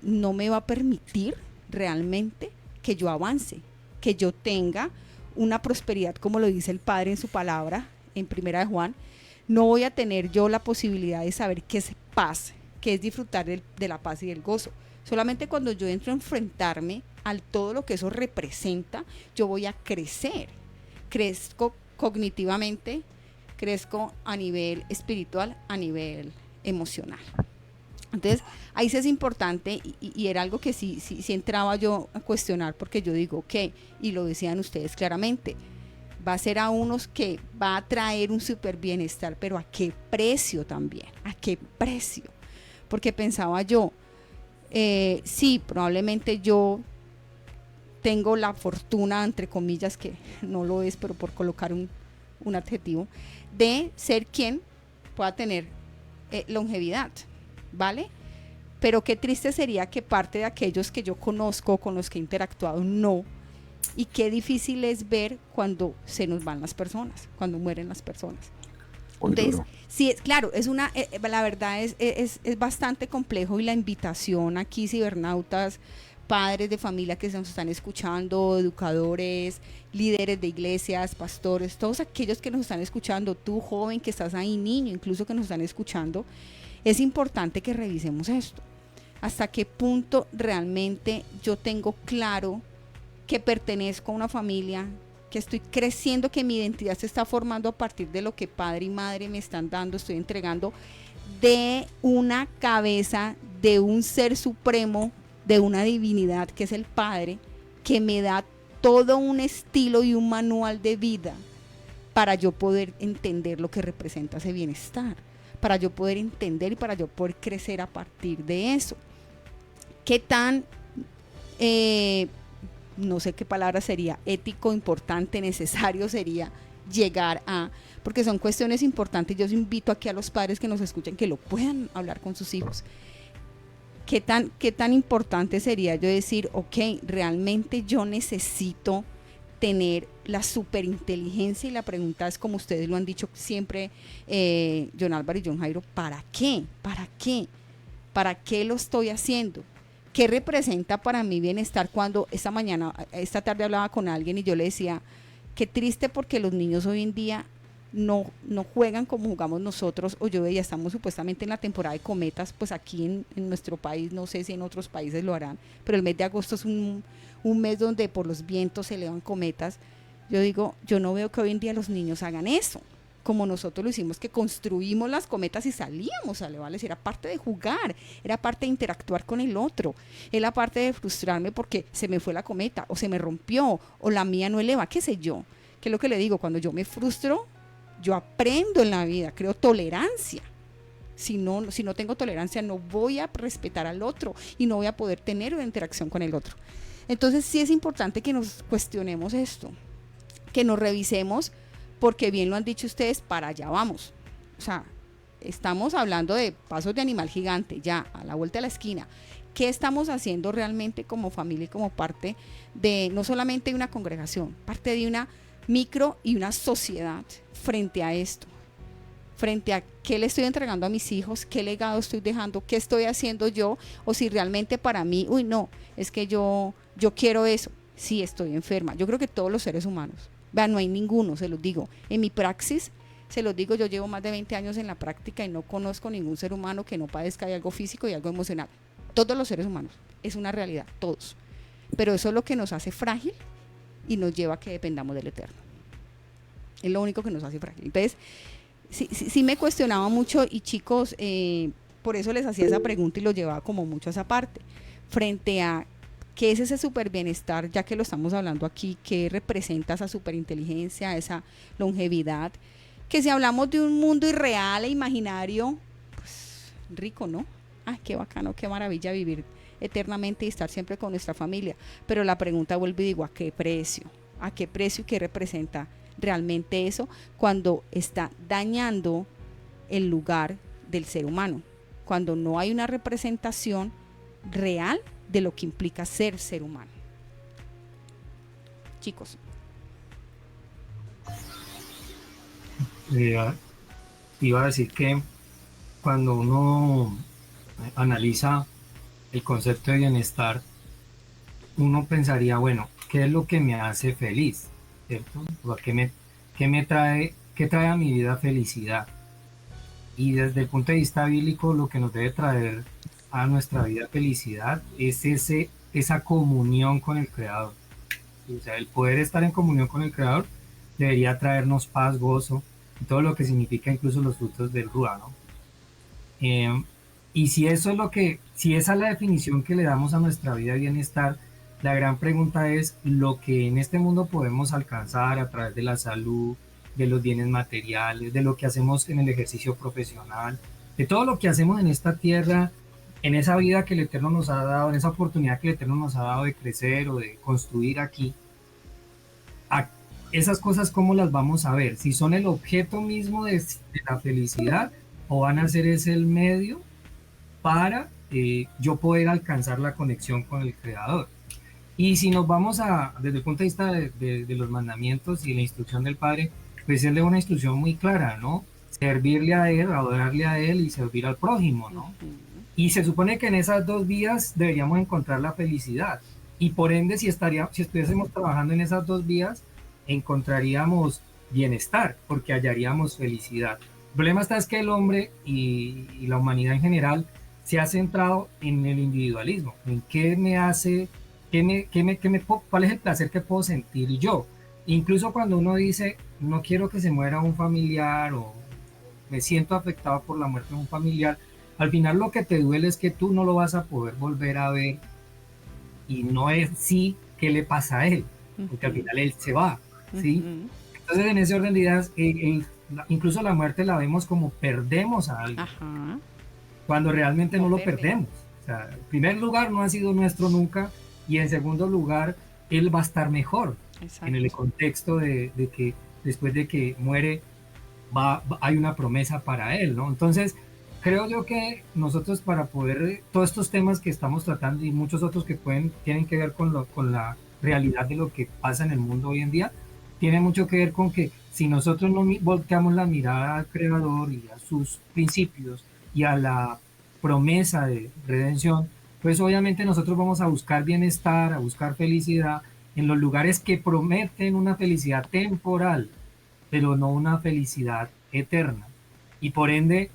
no me va a permitir realmente que yo avance, que yo tenga una prosperidad, como lo dice el Padre en su palabra, en Primera de Juan. No voy a tener yo la posibilidad de saber qué es paz, qué es disfrutar de la paz y del gozo. Solamente cuando yo entro a enfrentarme al todo lo que eso representa, yo voy a crecer. Crezco cognitivamente, crezco a nivel espiritual, a nivel emocional. Entonces, ahí sí es importante y era algo que sí entraba yo a cuestionar, porque yo digo, ok, y lo decían ustedes claramente, va a ser a unos que va a traer un súper bienestar, pero ¿a qué precio también? ¿A qué precio? Porque pensaba yo, sí, probablemente yo tengo la fortuna, entre comillas, que no lo es, pero por colocar un adjetivo, de ser quien pueda tener longevidad, ¿vale? Pero qué triste sería que parte de aquellos que yo conozco, con los que he interactuado, no. Y qué difícil es ver cuando se nos van las personas, cuando mueren las personas. Entonces, sí, claro, la verdad es bastante complejo, y la invitación aquí, cibernautas, padres de familia que se nos están escuchando, educadores, líderes de iglesias, pastores, todos aquellos que nos están escuchando, tú joven que estás ahí, niño incluso que nos están escuchando, es importante que revisemos esto. Hasta qué punto realmente yo tengo claro que pertenezco a una familia, que estoy creciendo, que mi identidad se está formando a partir de lo que padre y madre me están dando, estoy entregando de una cabeza, de un ser supremo, de una divinidad que es el Padre, que me da todo un estilo y un manual de vida para yo poder entender lo que representa ese bienestar, para yo poder entender y para yo poder crecer a partir de eso. ¿Qué tan, no sé qué palabra sería, ético, importante, necesario sería llegar a, porque son cuestiones importantes? Yo os invito aquí a los padres que nos escuchen que lo puedan hablar con sus hijos. ¿Qué tan importante sería yo decir, ok, realmente yo necesito tener la superinteligencia? Y la pregunta es, como ustedes lo han dicho siempre, John Álvaro y John Jairo, ¿para qué? ¿Para qué? ¿Para qué lo estoy haciendo? ¿Qué representa para mi bienestar? Cuando esta tarde hablaba con alguien y yo le decía, qué triste porque los niños hoy en día no juegan como jugamos nosotros, o yo veía, estamos supuestamente en la temporada de cometas, pues aquí en nuestro país, no sé si en otros países lo harán, pero el mes de agosto es un mes donde por los vientos se elevan cometas. Yo digo, yo no veo que hoy en día los niños hagan eso, como nosotros lo hicimos, que construimos las cometas y salíamos a elevarles. Era parte de jugar, era parte de interactuar con el otro, era parte de frustrarme porque se me fue la cometa, o se me rompió, o la mía no eleva, qué sé yo. que es lo que le digo, cuando yo me frustro, yo aprendo en la vida, creo tolerancia. Si no tengo tolerancia, no voy a respetar al otro y no voy a poder tener una interacción con el otro. Entonces sí es importante que nos cuestionemos esto, que nos revisemos, porque bien lo han dicho ustedes, para allá vamos. O sea, estamos hablando de pasos de animal gigante, ya a la vuelta de la esquina. ¿Qué estamos haciendo realmente como familia y como parte de, no solamente de una congregación, parte de una micro y una sociedad frente a esto? Frente a qué le estoy entregando a mis hijos, qué legado estoy dejando, qué estoy haciendo yo, o si realmente para mí, uy, no, es que yo quiero eso, sí, estoy enferma. Yo creo que todos los seres humanos, vean, no hay ninguno, se los digo, en mi praxis, se los digo, yo llevo más de 20 años en la práctica y no conozco ningún ser humano que no padezca de algo físico y algo emocional. Todos los seres humanos, es una realidad, todos. Pero eso es lo que nos hace frágil y nos lleva a que dependamos del Eterno. Es lo único que nos hace frágil. Entonces, sí me cuestionaba mucho, y chicos, por eso les hacía esa pregunta y lo llevaba como mucho a esa parte, frente a qué es ese super bienestar, ya que lo estamos hablando aquí, qué representa esa superinteligencia, esa longevidad, que si hablamos de un mundo irreal e imaginario, pues rico, ¿no? Ay, qué bacano, qué maravilla vivir eternamente y estar siempre con nuestra familia, pero la pregunta vuelve y digo, ¿a qué precio? ¿A qué precio y qué representa realmente eso cuando está dañando el lugar del ser humano, cuando no hay una representación real de lo que implica ser humano? Chicos. Iba a decir que cuando uno analiza el concepto de bienestar, uno pensaría, bueno, ¿qué es lo que me hace feliz? ¿Cierto? O ¿qué trae a mi vida felicidad? Y desde el punto de vista bíblico, lo que nos debe traer a nuestra vida felicidad es esa comunión con el Creador. O sea, el poder estar en comunión con el Creador debería traernos paz, gozo, y todo lo que significa incluso los frutos del Ruach, ¿no? Y si eso es si esa es la definición que le damos a nuestra vida de bienestar, la gran pregunta es lo que en este mundo podemos alcanzar a través de la salud, de los bienes materiales, de lo que hacemos en el ejercicio profesional, de todo lo que hacemos en esta tierra, en esa vida que el Eterno nos ha dado, en esa oportunidad que el Eterno nos ha dado de crecer o de construir aquí. Esas cosas, ¿cómo las vamos a ver? Si son el objeto mismo de la felicidad o van a ser ese el medio para yo poder alcanzar la conexión con el Creador. Y si nos vamos desde el punto de vista de los mandamientos y la instrucción del Padre, pues él da una instrucción muy clara, ¿no? Servirle a él, adorarle a él y servir al prójimo, ¿no? Y se supone que en esas dos vías deberíamos encontrar la felicidad. Y por ende, si estuviésemos trabajando en esas dos vías, encontraríamos bienestar, porque hallaríamos felicidad. El problema es que el hombre y la humanidad en general se ha centrado en el individualismo, en qué me hace, cuál es el placer que puedo sentir yo. Incluso cuando uno dice, no quiero que se muera un familiar o me siento afectado por la muerte de un familiar, al final lo que te duele es que tú no lo vas a poder volver a ver y no es sí qué le pasa a él, porque al final él se va, ¿sí? Entonces en ese orden de ideas, incluso la muerte la vemos como perdemos a alguien, cuando realmente no lo perdemos. O sea, en primer lugar no ha sido nuestro nunca, y en segundo lugar él va a estar mejor. Exacto. En el contexto de que después de que muere hay una promesa para él, ¿no? Entonces creo yo que nosotros, para poder, todos estos temas que estamos tratando y muchos otros que tienen que ver con la realidad de lo que pasa en el mundo hoy en día, tiene mucho que ver con que si nosotros no volteamos la mirada al Creador y a sus principios y a la promesa de redención, pues obviamente nosotros vamos a buscar bienestar, a buscar felicidad en los lugares que prometen una felicidad temporal, pero no una felicidad eterna. Y por ende,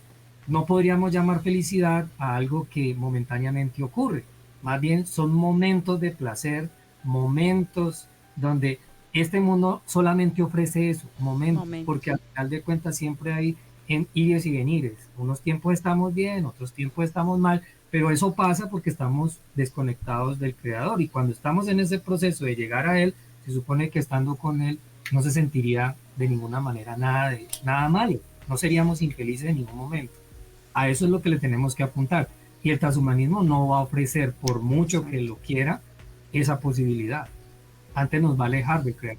no podríamos llamar felicidad a algo que momentáneamente ocurre. Más bien son momentos de placer, momentos donde este mundo solamente ofrece eso, momentos. Porque al final de cuentas siempre hay ires y venires. Unos tiempos estamos bien, otros tiempos estamos mal, pero eso pasa porque estamos desconectados del Creador, y cuando estamos en ese proceso de llegar a Él, se supone que estando con Él no se sentiría de ninguna manera nada malo, no seríamos infelices en ningún momento. A eso es lo que le tenemos que apuntar. Y el transhumanismo no va a ofrecer, por mucho que lo quiera, esa posibilidad. Antes nos va a alejar de creer.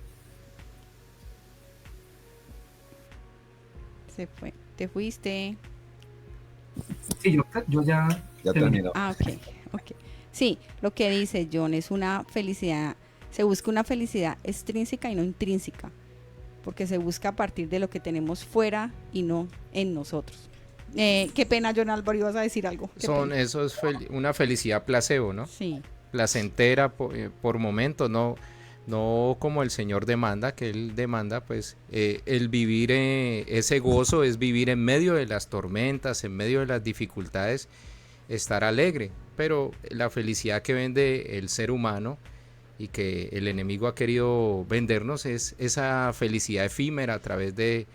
Se fue. Te fuiste. Sí, yo ya terminó. Ok, ok. Sí, lo que dice John es una felicidad, se busca una felicidad extrínseca y no intrínseca, porque se busca a partir de lo que tenemos fuera y no en nosotros. Qué pena, John Álvaro, ibas a decir algo. Eso es una felicidad placebo, ¿no? Sí. Placentera por momentos, no como el Señor demanda, que Él demanda, pues el vivir ese gozo es vivir en medio de las tormentas, en medio de las dificultades, estar alegre, pero la felicidad que vende el ser humano y que el enemigo ha querido vendernos es esa felicidad efímera a través de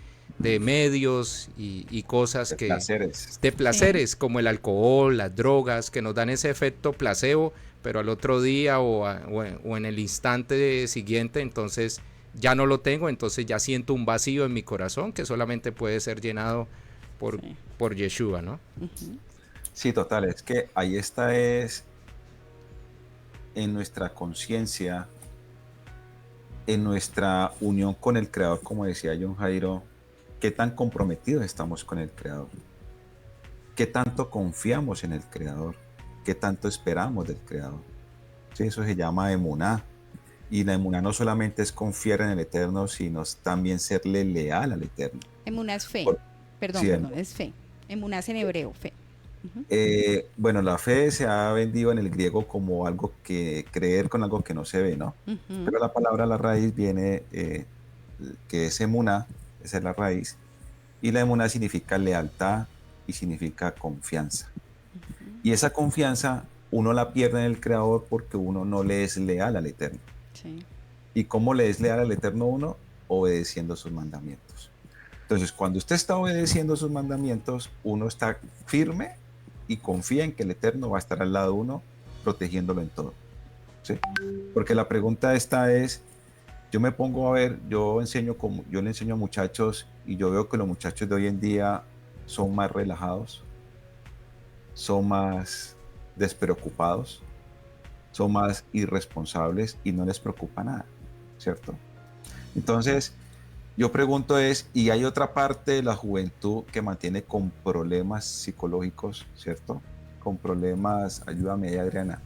medios y cosas de placeres, sí, como el alcohol, las drogas, que nos dan ese efecto placebo, pero al otro día o en el instante siguiente, entonces ya no lo tengo, entonces ya siento un vacío en mi corazón que solamente puede ser llenado por Yeshua, ¿no? Uh-huh. Sí, total, es que ahí está es en nuestra conciencia, en nuestra unión con el Creador, como decía John Jairo, qué tan comprometidos estamos con el Creador, qué tanto confiamos en el Creador, qué tanto esperamos del Creador. Sí, eso se llama emuná. Y la emuná no solamente es confiar en el Eterno, sino también serle leal al Eterno. Emuná es fe. Perdón, es fe. Emuná es en hebreo, fe. Uh-huh. Bueno, la fe se ha vendido en el griego como algo que creer con algo que no se ve, ¿no? Uh-huh. Pero la palabra, la raíz viene, que es emuná, esa es la raíz, y la emuná significa lealtad y significa confianza. Uh-huh. Y esa confianza uno la pierde en el Creador porque uno no le es leal al Eterno. Sí. ¿Y cómo le es leal al Eterno uno? Obedeciendo sus mandamientos. Entonces, cuando usted está obedeciendo sus mandamientos, uno está firme y confía en que el Eterno va a estar al lado de uno, protegiéndolo en todo. ¿Sí? Porque la pregunta esta es, yo me pongo a ver, yo le enseño a muchachos y yo veo que los muchachos de hoy en día son más relajados, son más despreocupados, son más irresponsables y no les preocupa nada, ¿cierto? Entonces, yo pregunto y hay otra parte de la juventud que mantiene con problemas psicológicos, ¿cierto? Con problemas, ayúdame Adriana,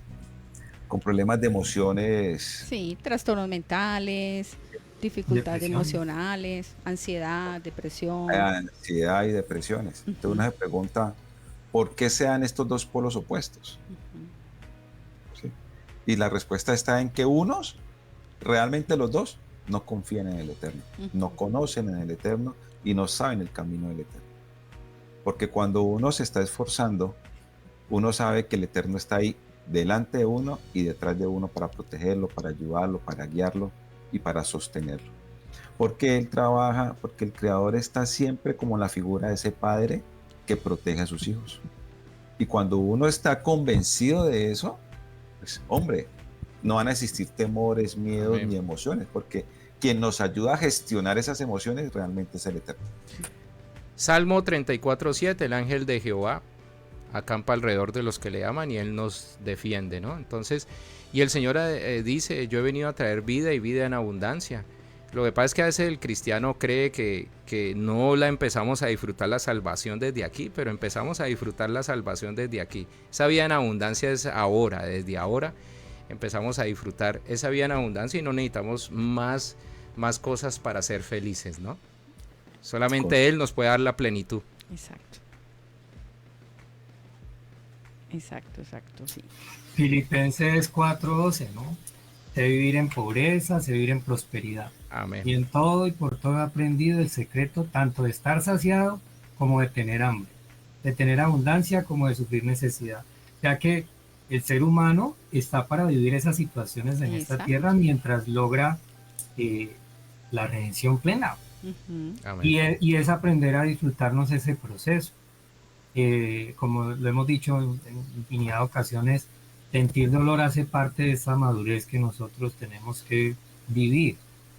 con problemas de emociones. Sí, trastornos mentales, dificultades emocionales, ansiedad, depresión. Ansiedad y depresiones. Uh-huh. Entonces uno se pregunta, ¿por qué se dan estos dos polos opuestos? Uh-huh. ¿Sí? Y la respuesta está en que unos, realmente los dos, no confían en el Eterno, uh-huh, no conocen en el Eterno y no saben el camino del Eterno. Porque cuando uno se está esforzando, uno sabe que el Eterno está ahí delante de uno y detrás de uno para protegerlo, para ayudarlo, para guiarlo y para sostenerlo. Porque Él trabaja, porque el Creador está siempre como la figura de ese padre que protege a sus hijos. Y cuando uno está convencido de eso, pues hombre, no van a existir temores, miedos, amén, ni emociones, porque quien nos ayuda a gestionar esas emociones realmente es el Eterno. Salmo 34:7, el ángel de Jehová acampa alrededor de los que le aman y Él nos defiende, ¿no? Entonces, y el Señor dice, yo he venido a traer vida y vida en abundancia. Lo que pasa es que a veces el cristiano cree que no la empezamos a disfrutar la salvación desde aquí, pero empezamos a disfrutar la salvación desde aquí. Esa vida en abundancia es ahora, desde ahora empezamos a disfrutar esa vida en abundancia y no necesitamos más cosas para ser felices, ¿no? Solamente Él nos puede dar la plenitud. Exacto. Exacto, sí. Filipenses 4:12, ¿no? Sé vivir en pobreza, sé vivir en prosperidad. Amén. Y en todo y por todo he aprendido el secreto tanto de estar saciado como de tener hambre, de tener abundancia como de sufrir necesidad, ya que el ser humano está para vivir esas situaciones en esta tierra mientras logra la redención plena. Uh-huh. Y es aprender a disfrutarnos ese proceso. Como lo hemos dicho en infinidad de ocasiones, sentir dolor hace parte de esa madurez que nosotros tenemos que vivir.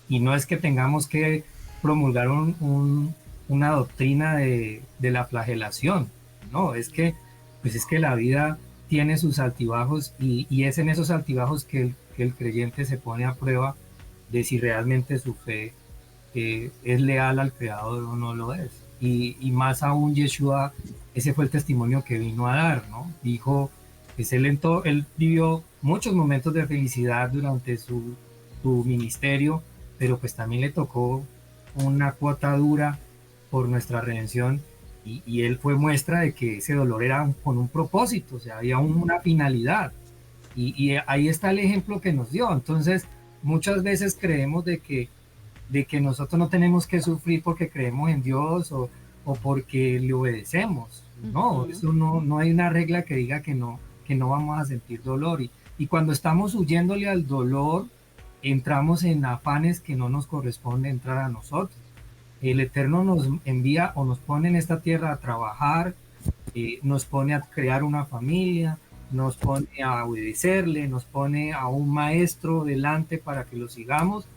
Y no es que tengamos que promulgar una doctrina de la flagelación, no, es que, pues es que la vida tiene sus altibajos y es en esos altibajos que el creyente se pone a prueba de si realmente su fe es leal al Creador o no lo es. Y más aún Yeshua, ese fue el testimonio que vino a dar, ¿no? Dijo, pues él vivió muchos momentos de felicidad durante su ministerio, pero pues también le tocó una cuota dura por nuestra redención y él fue muestra de que ese dolor era con un propósito, o sea, había una finalidad. Y ahí está el ejemplo que nos dio. Entonces, muchas veces creemos de que nosotros no tenemos que sufrir porque creemos en Dios o porque le obedecemos. No, eso no hay una regla que diga que no vamos a sentir dolor. Y cuando estamos huyéndole al dolor, entramos en afanes que no nos corresponde entrar a nosotros. El Eterno nos envía o nos pone en esta tierra a trabajar, nos pone a crear una familia, nos pone a obedecerle, nos pone a un maestro delante para que lo sigamos,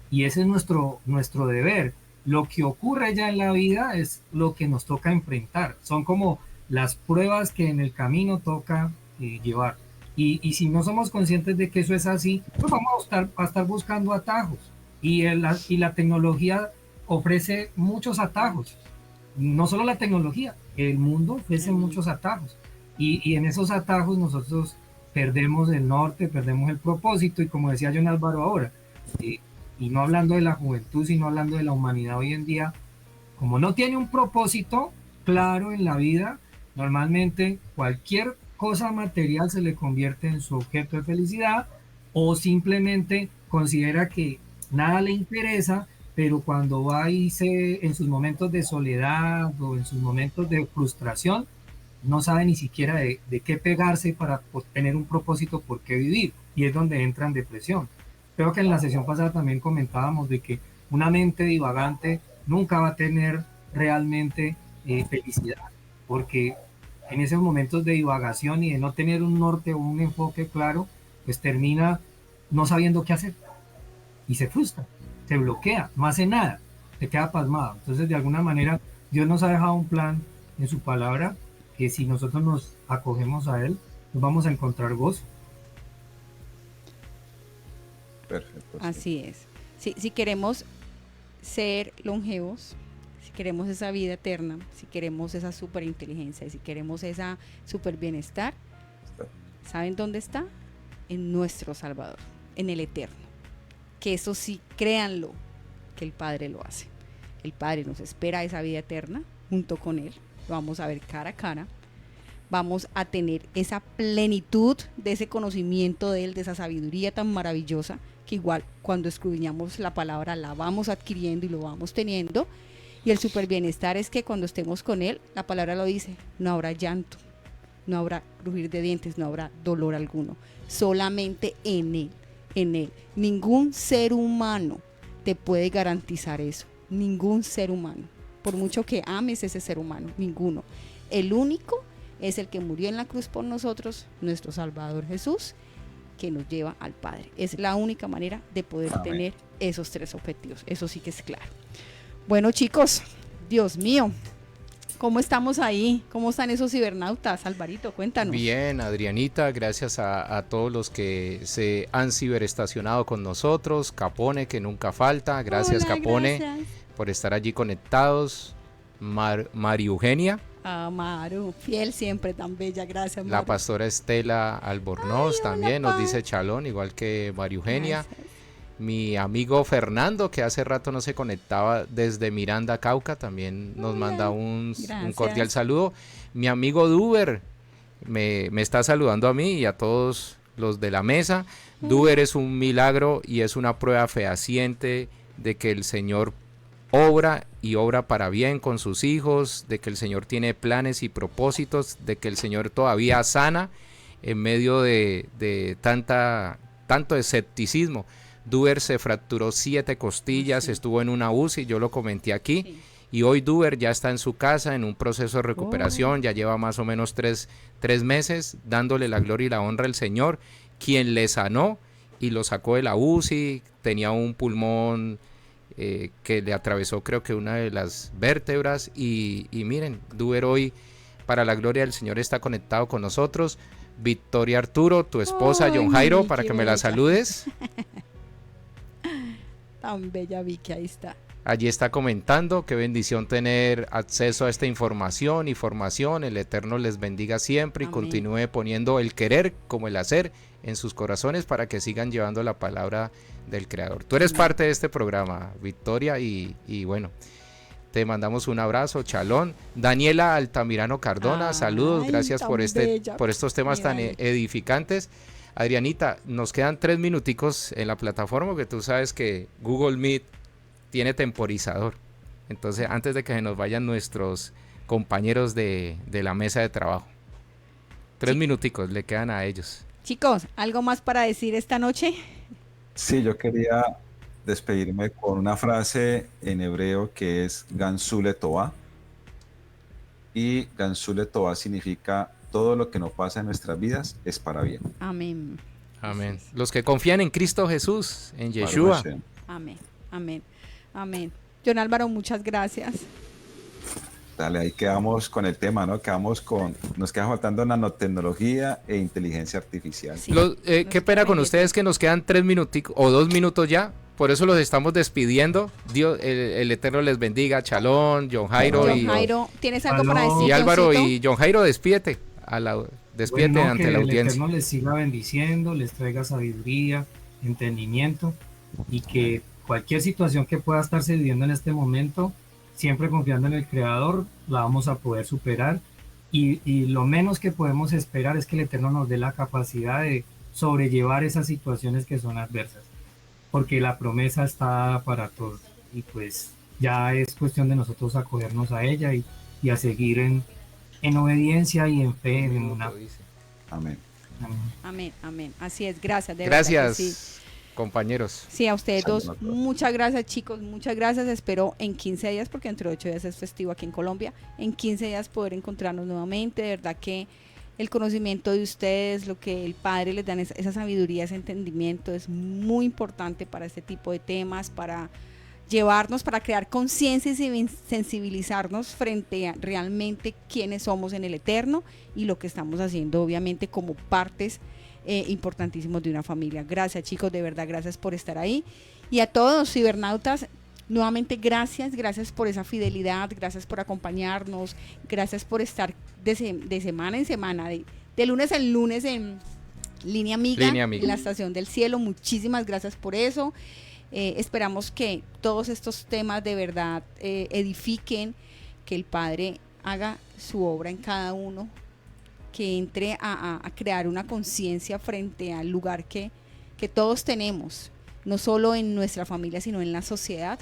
y ese es nuestro deber. Lo que ocurre ya en la vida es lo que nos toca enfrentar, son como las pruebas que en el camino toca llevar. Y si no somos conscientes de que eso es así, pues vamos a estar buscando atajos. Y la tecnología ofrece muchos atajos. No solo la tecnología, el mundo ofrece muchos atajos. Y en esos atajos nosotros perdemos el norte, perdemos el propósito. Y como decía John Álvaro ahora, y no hablando de la juventud, sino hablando de la humanidad hoy en día, como no tiene un propósito claro en la vida, normalmente cualquier cosa material se le convierte en su objeto de felicidad, o simplemente considera que nada le interesa, pero cuando va y en sus momentos de soledad o en sus momentos de frustración, no sabe ni siquiera de qué pegarse para tener un propósito por qué vivir, y es donde entra en depresión. Creo que en la sesión pasada también comentábamos de que una mente divagante nunca va a tener realmente felicidad, porque en esos momentos de divagación y de no tener un norte o un enfoque claro, pues termina no sabiendo qué hacer y se frustra, se bloquea, no hace nada, se queda pasmado. Entonces, de alguna manera, Dios nos ha dejado un plan en su palabra que si nosotros nos acogemos a él, nos vamos a encontrar gozo. Perfecto. Así es. Si queremos ser longevos, si queremos esa vida eterna, si queremos esa superinteligencia, si queremos esa super bienestar, ¿saben dónde está? En nuestro Salvador, en el Eterno. Que eso sí, créanlo, que el Padre lo hace. El Padre nos espera esa vida eterna junto con Él. Lo vamos a ver cara a cara. Vamos a tener esa plenitud de ese conocimiento de Él, de esa sabiduría tan maravillosa, que igual cuando escudriñamos la palabra la vamos adquiriendo y lo vamos teniendo. Y el super bienestar es que cuando estemos con Él, la palabra lo dice, no habrá llanto, no habrá crujir de dientes, no habrá dolor alguno, solamente en Él, en Él. Ningún ser humano te puede garantizar eso, ningún ser humano, por mucho que ames ese ser humano, ninguno. El único es el que murió en la cruz por nosotros, nuestro Salvador Jesús, que nos lleva al Padre. Es la única manera de poder tener esos tres objetivos, eso sí que es claro. Bueno, chicos, Dios mío, ¿cómo estamos ahí? ¿Cómo están esos cibernautas? Alvarito, cuéntanos. Bien, Adrianita, gracias a todos los que se han ciberestacionado con nosotros. Capone, que nunca falta. Gracias, Hola, Capone, gracias. por estar allí conectados. María Eugenia, Maru, fiel siempre, tan bella, gracias, Maru. la pastora Estela Albornoz Ay, hola, también nos Paz. dice Chalón, igual que María Eugenia. Gracias. Mi amigo Fernando, que hace rato no se conectaba desde Miranda, Cauca, también nos Hola, manda un gracias. cordial saludo. Mi amigo Duber me está saludando a mí y a todos los de la mesa. Duber es un milagro y es una prueba fehaciente de que el Señor obra y obra para bien con sus hijos, de que el Señor tiene planes y propósitos, de que el Señor todavía sana en medio de tanto escepticismo. Duber se fracturó 7 costillas, Sí. estuvo en una UCI, yo lo comenté aquí, Sí. y hoy Duber ya está en su casa en un proceso de recuperación, ya lleva más o menos 3 meses dándole la gloria y la honra al Señor, quien le sanó y lo sacó de la UCI, tenía un pulmón que le atravesó creo que una de las vértebras y miren, Duber hoy para la gloria del Señor está conectado con nosotros. Victoria Arturo, tu esposa, Ay, John Jairo, Vicky, para que me la bella. saludes. Tan bella Vicky, ahí está. Allí está comentando, qué bendición tener acceso a esta información y formación. El Eterno les bendiga siempre y Amén. continúe poniendo el querer como el hacer en sus corazones para que sigan llevando la palabra del Creador. Tú eres Amén. parte de este programa, Victoria, y bueno, te mandamos un abrazo, chalón. Daniela Altamirano Cardona, Ay, saludos, gracias tan por bella. por estos temas Mi tan Dani. edificantes. Adrianita, nos quedan 3 minuticos en la plataforma, que tú sabes que Google Meet tiene temporizador. Entonces, antes de que se nos vayan nuestros compañeros de la mesa de trabajo. 3 Sí. minuticos le quedan a ellos. Chicos, ¿algo más para decir esta noche? Sí, yo quería despedirme con una frase en hebreo que es Gansule Tová. Y Gansule Tová significa todo lo que no pasa en nuestras vidas es para bien. Amén. Amén. Así es. Los que confían en Cristo Jesús, en Baruch Yeshua. Hashem. Amén. Amén. Amén. John Álvaro, muchas gracias. Dale, ahí quedamos con el tema, ¿no? Nos queda faltando nanotecnología e inteligencia artificial. Sí. Qué pena con ustedes que nos quedan 3 minuticos o 2 minutos ya. Por eso los estamos despidiendo. Dios, el Eterno les bendiga. Chalón, John Jairo John y Jairo, ¿tienes algo para Aló. decir? y Álvaro Johncito? y John Jairo, despídete. Despídete Bueno, ante que la el audiencia. Eterno les siga bendiciendo, les traiga sabiduría, entendimiento y que cualquier situación que pueda estarse viviendo en este momento, siempre confiando en el Creador, la vamos a poder superar y lo menos que podemos esperar es que el Eterno nos dé la capacidad de sobrellevar esas situaciones que son adversas, porque la promesa está para todos y pues ya es cuestión de nosotros acogernos a ella y a seguir en obediencia y en fe, en una. Amén. Amén, amén. Así es, gracias. De verdad que Gracias, sí. compañeros. Sí, a ustedes dos, Saludos. muchas gracias chicos, muchas gracias. Espero en 15 días, porque dentro de 8 días es festivo aquí en Colombia, en 15 días poder encontrarnos nuevamente. De verdad que el conocimiento de ustedes, lo que el Padre les da, esa sabiduría, ese entendimiento es muy importante para este tipo de temas, para llevarnos, para crear conciencia y sensibilizarnos frente a realmente quiénes somos en el Eterno y lo que estamos haciendo obviamente como partes importantísimos de una familia. Gracias chicos, de verdad, gracias por estar ahí. Y a todos los cibernautas, nuevamente gracias por esa fidelidad, gracias por acompañarnos, gracias por estar de semana en semana, de lunes en lunes en Línea Amiga, en la Estación del Cielo. Muchísimas gracias por eso. Esperamos que todos estos temas de verdad edifiquen, que el Padre haga su obra en cada uno, que entre a crear una conciencia frente al lugar que todos tenemos, no solo en nuestra familia, sino en la sociedad,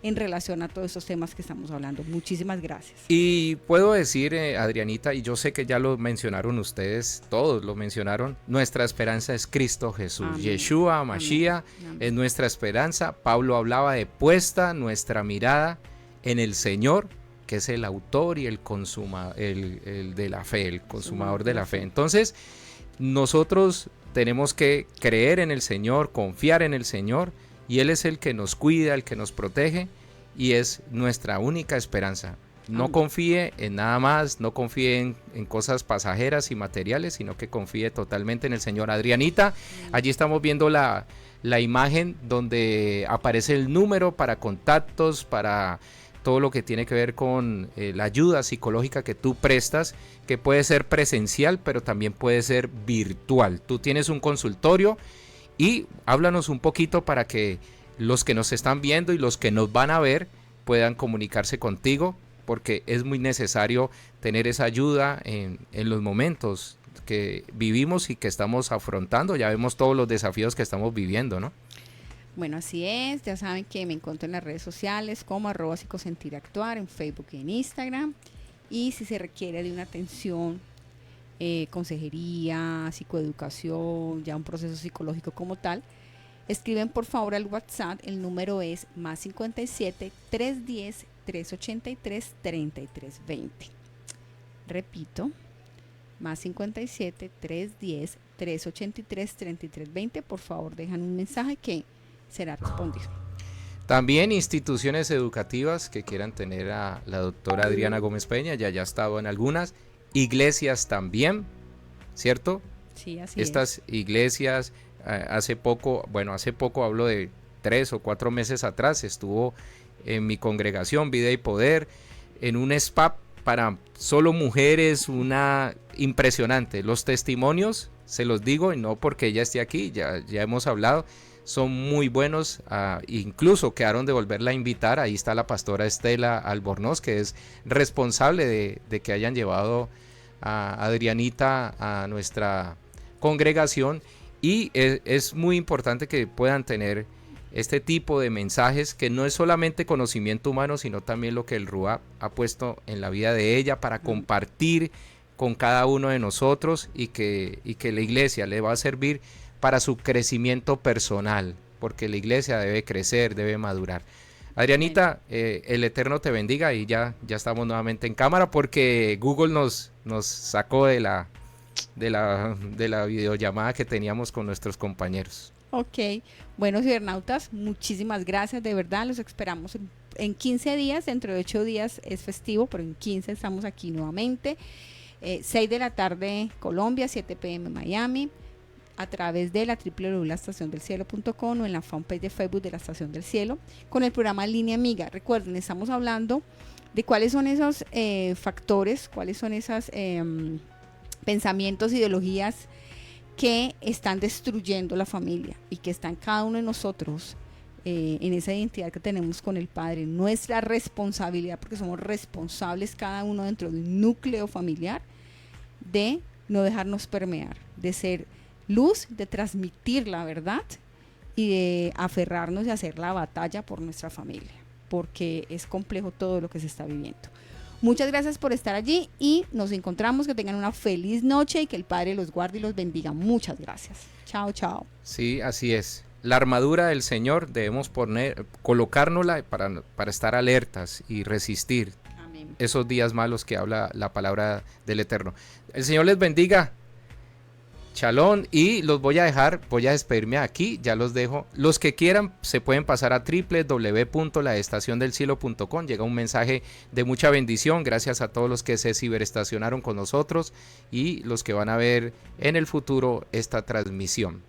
en relación a todos estos temas que estamos hablando. Muchísimas gracias. Y puedo decir, Adrianita, y yo sé que ya lo mencionaron ustedes, todos lo mencionaron, nuestra esperanza es Cristo Jesús. Amén. Yeshua, Mashiach, Amén. es nuestra esperanza. Pablo hablaba de puesta nuestra mirada en el Señor, que es el autor y el de la fe, el consumador de la fe. Entonces, nosotros tenemos que creer en el Señor, confiar en el Señor, y Él es el que nos cuida, el que nos protege, y es nuestra única esperanza. No Amén. confíe en nada más, no confíe en cosas pasajeras y materiales, sino que confíe totalmente en el Señor. Adrianita, allí estamos viendo la imagen donde aparece el número para contactos, para todo lo que tiene que ver con la ayuda psicológica que tú prestas, que puede ser presencial, pero también puede ser virtual. Tú tienes un consultorio y háblanos un poquito para que los que nos están viendo y los que nos van a ver puedan comunicarse contigo, porque es muy necesario tener esa ayuda en los momentos que vivimos y que estamos afrontando. Ya vemos todos los desafíos que estamos viviendo, ¿no? Bueno, así es, ya saben que me encuentro en las redes sociales como @psicosentiractuar en Facebook y en Instagram, y si se requiere de una atención, consejería, psicoeducación, ya un proceso psicológico como tal, escriben por favor al WhatsApp. El número es +57 310 383 3320. Repito, +57 310 383 3320. Por favor, dejan un mensaje que será respondido. También instituciones educativas que quieran tener a la doctora Adriana Gómez Peña, ya ha estado en algunas, iglesias también, ¿cierto? Sí, así Estas iglesias, hace poco hablo de 3 o 4 meses atrás, estuvo en mi congregación Vida y Poder, en un spa para solo mujeres, una impresionante. Los testimonios, se los digo, y no porque ella esté aquí, ya hemos hablado, son muy buenos, incluso quedaron de volverla a invitar. Ahí está la pastora Estela Albornoz, que es responsable de que hayan llevado a Adrianita a nuestra congregación, y es muy importante que puedan tener este tipo de mensajes, que no es solamente conocimiento humano, sino también lo que el RUA ha puesto en la vida de ella para compartir con cada uno de nosotros, y que la iglesia le va a servir para su crecimiento personal, porque la iglesia debe crecer, debe madurar. Adrianita, el Eterno te bendiga, y ya estamos nuevamente en cámara porque Google nos sacó de la videollamada que teníamos con nuestros compañeros. Ok, bueno, cibernautas, muchísimas gracias, de verdad, los esperamos en 15 días, dentro de 8 días es festivo, pero en 15 estamos aquí nuevamente, 6 de la tarde Colombia, 7 p.m. Miami, a través de la www.laestaciondelcielo.com o en la fanpage de Facebook de la Estación del Cielo, con el programa Línea Amiga. Recuerden, estamos hablando de cuáles son esos factores, cuáles son esos pensamientos, ideologías que están destruyendo la familia, y que están cada uno de nosotros en esa identidad que tenemos con el Padre. Nuestra responsabilidad, porque somos responsables cada uno dentro de un núcleo familiar, de no dejarnos permear, de ser luz, de transmitir la verdad y de aferrarnos y hacer la batalla por nuestra familia, porque es complejo todo lo que se está viviendo. Muchas gracias por estar allí y nos encontramos. Que tengan una feliz noche y que el Padre los guarde y los bendiga. Muchas gracias. Chao, chao. Sí, así es. La armadura del Señor debemos colocárnosla para estar alertas y resistir Amén. esos días malos que habla la palabra del Eterno. El Señor les bendiga. Shalom, y los voy a despedirme aquí, ya los dejo. Los que quieran se pueden pasar a www.laestaciondelcielo.com. Llega un mensaje de mucha bendición, gracias a todos los que se ciberestacionaron con nosotros y los que van a ver en el futuro esta transmisión.